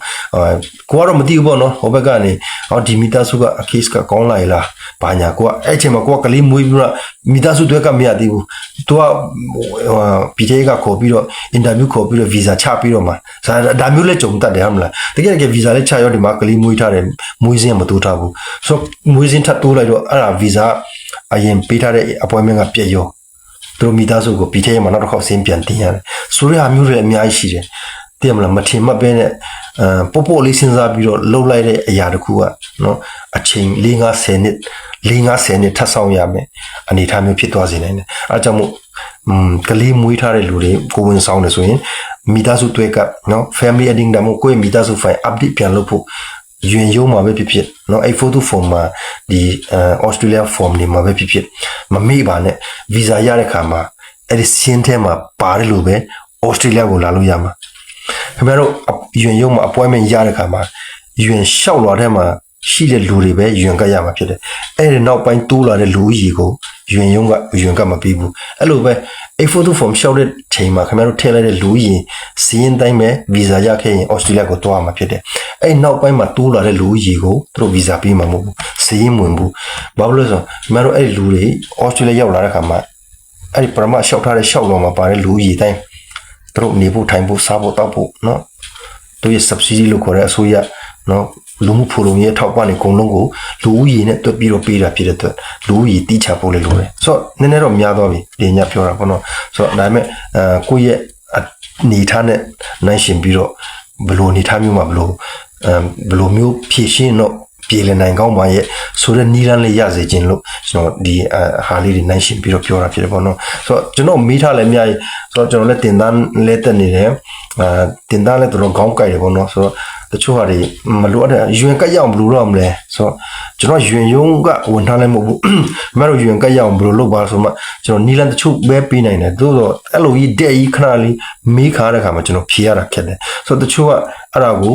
ကိုကတော့မသိဘူးပေါ့နော်ဟိုဘက်ကနေဟောဒီမီတာစုက case ကကောင်းလာလားဘာညာကိုကအဲ့ချိန်မှာကိုကကလေးမွေးပြီးတော့မီတာစုတွေကမရသေးဘူးသူကPTA ကခေါ်ပြီးတော့အင်တာဗျူးခေါ်ပြီးတော့ visa ချပြီးတော့မှာဒါမျိုးလဲကြုံတတ်တယ်ဟုတ်မလားတကယ် visa လဲချရောဒီမှာကလေးမွေးထားတယ်မွေးစင်းမတိုးထားဘူးဆိုတော့မွေးစင်းထပ်တိုးလိုက်တော့အဲ့ဒါ visa အရင်ပေးထားတဲ့ appointment ကပြည့်ရောသူတို့မိသားစုကို PTA မှာနောက်တစ်ခေါက်ဆင်းပြန်တင်ရတယ်ဆိုရဟာမျိုးတွေအများကြီးရှိတယ်သိရမလားမထင်မှတ်ပဲနဲ့ပို့လေးစဉ်းစားပြီးတော့လှုပ်လိုက်တဲ့အရာတစ်ခုကနော်အချိန်4-50နှစ်ထပ်ဆောင်ရမယ်အနေထားမျိုးဖြစ်သွားစေနိုင်တယ်အဲကြောင့်မို့ကလေးမွေးထားတဲ့လူတွေကိုဝင်ဆောင်တယ်ဆိုရင်မိသားစုတွေ့ကနော် family adding ဒါမှမဟုတ်ကိုယ့်မိသားစု file update ပြန်လုပ်ဖို့ယူရင်ရုံးမှာပဲဖြစ်เนาะအဲ့ photo form မှာဒီ Australia form တွေမှာပဲဖြစ်မမေ့ပါနဲ့ visa ရတဲ့ခါမှာအဲ့ဒီစင်းထဲမှာပါတယ်လို့ပဲ Australia ကိုလာလို့ရမှာခင်ဗျားတို့ယူရင်ရုံးမှာ appointment ရတဲ့ခါမှာယူရင်ရှောက်လာတဲ့မှာရှိတဲ့လူတွေပဲယူရင်ကရမှာဖြစ်တယ်အဲ့ဒီနောက်ပိုင်းတိုးလာတဲ့လူကြီးကိုယူရင်ရုံးကယူရင်ကမပြီးဘူးအဲ့လိုပဲအဲ့ photo form ရှောက်တဲ့ချိန်မှာခင်ဗျားတို့ထည့်လိုက်တဲ့လူကြီးစီးရင်တိုင်းပဲ visa ရခဲ့ရင် Australia ကိုတွားမှာဖြစ်တယ်အဲ့နောက်ပိုင်းမှာတိုးလာတဲ့လူကြီးကိုသူတို့ visa ပေးမှာမဟုတ်ဘူးစီးရင်ဝင်ဘူးဘာလို့လဲဆိုတော့ခင်ဗျားတို့အဲ့လူတွေ Australia ရောက်လာတဲ့ခါမှာအဲ့ဒီပရမရှောက်ထားတဲ့ရှောက်တော်မှာပါတဲ့လူကြီးတိုင်းသူတို့နေဖို့ထိုင်ဖို့စားဖို့တောက်ဖို့เนาะသူရဲ့ subsidy လို့ခေါ်တဲ့အစိုးရเนาะလူမှုဖို့လုံရဲ့ထောက်ပံ့နေကုန်လုံးကိုလူဦးရေနဲ့တွက်ပြီးတော့ပေးတာဖြစ်တဲ့အတွက်လူဦးရေတိချဖို့လေလိုတယ်ဆိုတော့နည်းနည်းတော့များသွားပြီဒီညပြောတာပေါ့နော်ဆိုတော့ဒါပေမဲ့ကိုယ့်ရဲ့အနေထားနဲ့နိုင်ရှင်ပြီးတော့ဘယ်လိုအနေထားမျိုးမှာဘယ်လိုမျိုးဖြည့်ရှင်းတော့ပြည်လည်နိုင်ကောင်းပါရဲ့ဆိုတဲ့နီးလန်းလေးရစေခြင်းလို့ကျွန်တော်ဒီဟာလေးတွေနိုင်ရှင်ပြီးတော့ပြောတာဖြစ်တယ်ပေါ့နော်ဆိုတော့ကျွန်တော်မေးထားလဲအများကြီးဆိုတော့ကျွန်တော်လည်းတင်တန်းလဲတက်နေတယ်တင်တန်းလဲတော်တော်ခေါင်းကိုက်တယ်ပေါ့နော်ဆိုတော့တချို့ဟာတွေမလိုအပ်တဲ့ယူရင်ကတ်ရအောင်ဘယ်လိုလုပ်မလဲဆိုတော့ကျွန်တော်ယူရင်ရုံးကဝန်ထားလည်းမဟုတ်ဘူးမင်းတို့ယူရင်ကတ်ရအောင်ဘယ်လိုလုပ်ပါဆိုမှကျွန်တော်နီးလန်းတချို့ပဲပေးနိုင်တယ်သို့တော့အဲ့လိုကြီးတဲ့ကြီးခဏလေးမေးခါတဲ့ခါမှာကျွန်တော်ဖြေရတာခက်တယ်ဆိုတော့တချို့ကအဲ့ဒါကို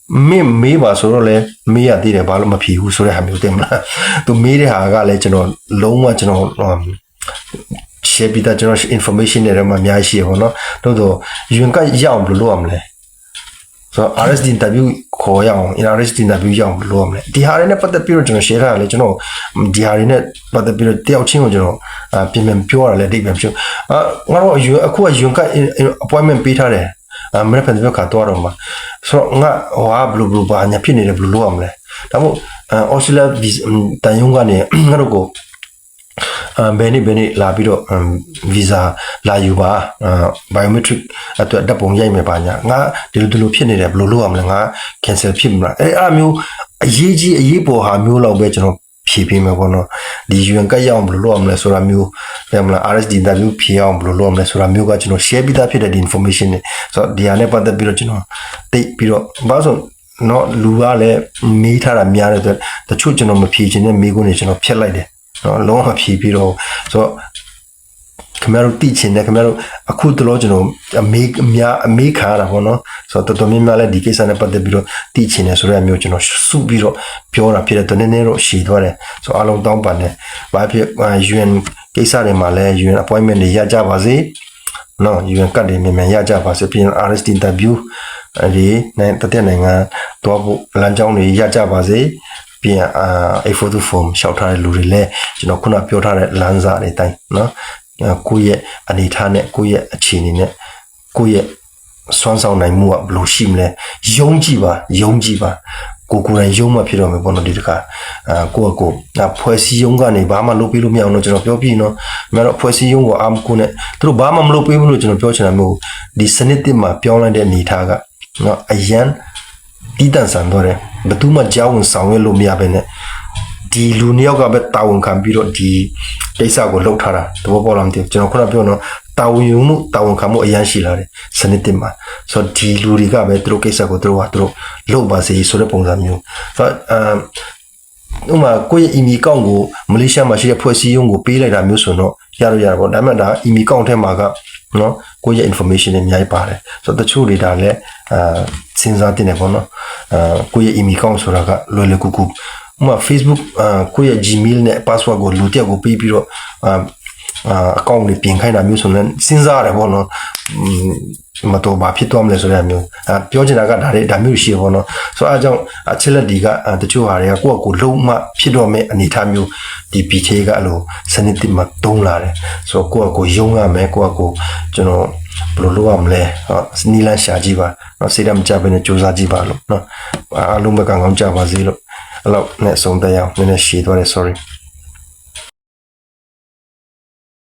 မေးပါဆိုတော့လဲမေးရသေးတယ်ဘာလို့မဖြေဘူးဆိုတဲ့ဟာမျိုးတင်မလားသူမေးတဲ့ဟာကလည်းကျွန်တော်လုံးဝကျွန်တော်share ပြီးတော့ကျွန်တော် information တွေတော့အများကြီးရှိရပါတော့တို့တော့ယူရင်ကတ်ရအောင်ဘယ်လိုလုပ်ရမလဲဆိုတော့ RSD interview ခေါ်ရအောင် RSD interview ရအောင်လုပ်ရမယ်ဒီဟာတွေနဲ့ပတ်သက်ပြီးတော့ကျွန်တော် share ထားရလေကျွန်တော်ဒီဟာတွေနဲ့ပတ်သက်ပြီးတော့တယောက်ချင်းကိုကျွန်တော်ပြင်ပြောရလဲအိပ်ပြန်ပြောငါတို့အခုကယူက appointment ပေးထားတယ်မနေ့ပြန်ပြောခါတော့တော့မှာဆိုတော့ငါဘလူဘာညာဖြစ်နေတယ်ဘယ်လိုလုပ်ရမလဲဒါမို့ Australia တန်ယုံကနေငါတို့ကိုဘယ်နေ့လာပြီးတော့ visa လာယူပါ biometric အတွက်ဓာတ်ပုံရိုက်မယ်ပါညာငါဒီလိုဖြစ်နေတယ်ဘယ်လိုလုပ်ရမလဲငါ cancel ဖြစ်မလားအဲ့အမျိုးအရေးပေါ်ဟာမျိုးလောက်ပဲကျွန်တော်ဖြေပေးမယ်ပေါ့နော် ဒီ UN ကရောက်ဘလို့လုပ်အောင်လဲဆိုတာမျိုးဒါမှမလား RSD interview ဖြေအောင်ဘလို့လုပ်အောင်လဲဆိုတာမျိုးကကျွန်တော် share ပြီးသားဖြစ်တဲ့ဒီ information တွေဆိုတော့ဒီဟာနဲ့ပတ်သက်ပြီးတော့ကျွန်တော်သိပြီးတော့ဘာလို့နော်လူကလည်းမေးထားတာများတဲ့အတွက်တချို့ကျွန်တော်မဖြေချင်တဲ့မေးခွန်းတွေကျွန်တော်ဖျက်လိုက်တယ်နော်လုံးဝဖြေပြီးတော့ဆိုတော့ခင်ဗျားတို့သိချင်တယ်ခင်ဗျားတို့အခုတလောကျွန်တော်အမေးခါရတာပေါ့နော်ဆိုတော့တော်တော်များများလည်းဒီကိစ္စနဲ့ပတ်သက်ပြီးတော့သိချင်တယ်ဆိုတဲ့အမျိုးကျွန်တော်စုပြီးတော့ပြောတာဖြစ်တဲ့အတွက်နည်းနည်းတော့ရှည်သွားတယ်ဆိုတော့အားလုံးတောင်းပန်တယ်ဘာဖြစ် UN ကိစ္စတွေမှာလည်း UN appointment တွေရကြပါစေနော် UN ကတ်တွေမြန်မြန်ရကြပါစေပြီးရင် RSD interview ဒီနိုင်တဲ့နိုင်ငံတော့လမ်းကြောင်းတွေရကြပါစေပြန်A42 form ရှောက်ထားတဲ့လူတွေလည်းကျွန်တော်ခုနပြောထားတဲ့လမ်းစာတွေတိုင်းနော်ကိုယ့်ရဲ့အနေထားနဲ့ကိုယ့်ရဲ့အခြေအနေနဲ့ကိုယ့်ရဲ့စွမ်းဆောင်နိုင်မှုကဘယ်လိုရှိမလဲယုံကြည်ပါကိုယ်တိုင်ယုံမှဖြစ်တော့မယ်ပေါ့နော်ဒီတခါကိုယ့်ဖွဲ့စည်းယုံကနေဘာမှလုပ်ပေးလို့မရအောင်တော့ကျွန်တော်ပြောပြနော်မင်းတို့ဖွဲ့စည်းယုံကိုအာမကိုနဲ့သူတို့ဘာမှမလုပ်ပေးဘူးလို့ကျွန်တော်ပြောချင်တာမျိုးဒီစနစ်တစ်မှာပြောင်းလိုက်တဲ့အနေထားကနော်အရန်တီးတန့်ဆန်တော့တယ်ဘယ်သူမှကြောင်းဆောင်ရွက်လို့မရဘဲနဲ့ဒီလူနှစ်ယောက်ကပဲတာဝန်ခံပြီးတော့ဒီကိစ္စကိုလှုပ်ထားတာတဘောပေါ်လာမသိကျွန်တော်ခုနပြောနော်တာဝန်ယူမှုတာဝန်ခံမှုအရန်ရှိလာတယ်စနစ်တင်မှာဆိုတော့ဒီလူတွေကပဲသူတို့ကိစ္စကိုသူတို့လှုပ်ပါစေဆိုတဲ့ပုံစံမျိုးဆိုတော့ဥမာကိုယ့်ရဲ့ email account ကိုမလေးရှားမှာရှိတဲ့ဖွဲ့စည်းရုံးကိုပေးလိုက်တာမျိုးဆိုတော့ရပေါ့ဒါပေမဲ့ဒါ email account ထဲမှာကနော်ကိုယ့်ရဲ့ information တွေအများကြီးပါတယ်ဆိုတော့တချို့တွေဒါလည်းစဉ်းစားတင်တယ်ပေါ့နော်ကိုယ့်ရဲ့ email account ဆိုတာကလွယ်လွယ်ကူကူဥမာ Facebook ကိုယ့်ရဲ့ Gmail နဲ့ password ကိုလူတစ်ယောက်ကိုပေးပြီးတော့account တွေပြင်ခိုင်းတာမျိုးဆိုရင်စဉ်းစားရတယ်ပေါ့နော်မတော်ဘာဖြစ်သွားမလဲဆိုတဲ့မျိုးပြောချင်တာကဒါမျိုးရှိရပေါ့နော်ဆိုတော့အဲကြောင့်အချက်လက်တွေကတချို့ဟာတွေကကိုယ့်အကိုလုံးမဖြစ်တော့မဲ့အနေအထားမျိုးဒီ PK ကအဲ့လိုစနစ်တစ်မှာတုံးလာတယ်ဆိုတော့ကိုယ့်အကိုယုံရမယ်ကိုယ့်အကိုကျွန်တော်ဘယ်လိုလုပ်ရမလဲနီလန်ရှာကြည့်ပါနော်စိတ်ဓာတ်မကြဘဲနဲ့စူးစမ်းကြည့်ပါလို့နော်အားလုံးပဲကောင်းကောင်းကြပါစေလို့အဲ့လောက်နဲ့ဆုံးသက်ရအောင်နည်းနည်းရှည်သွားတယ် sorry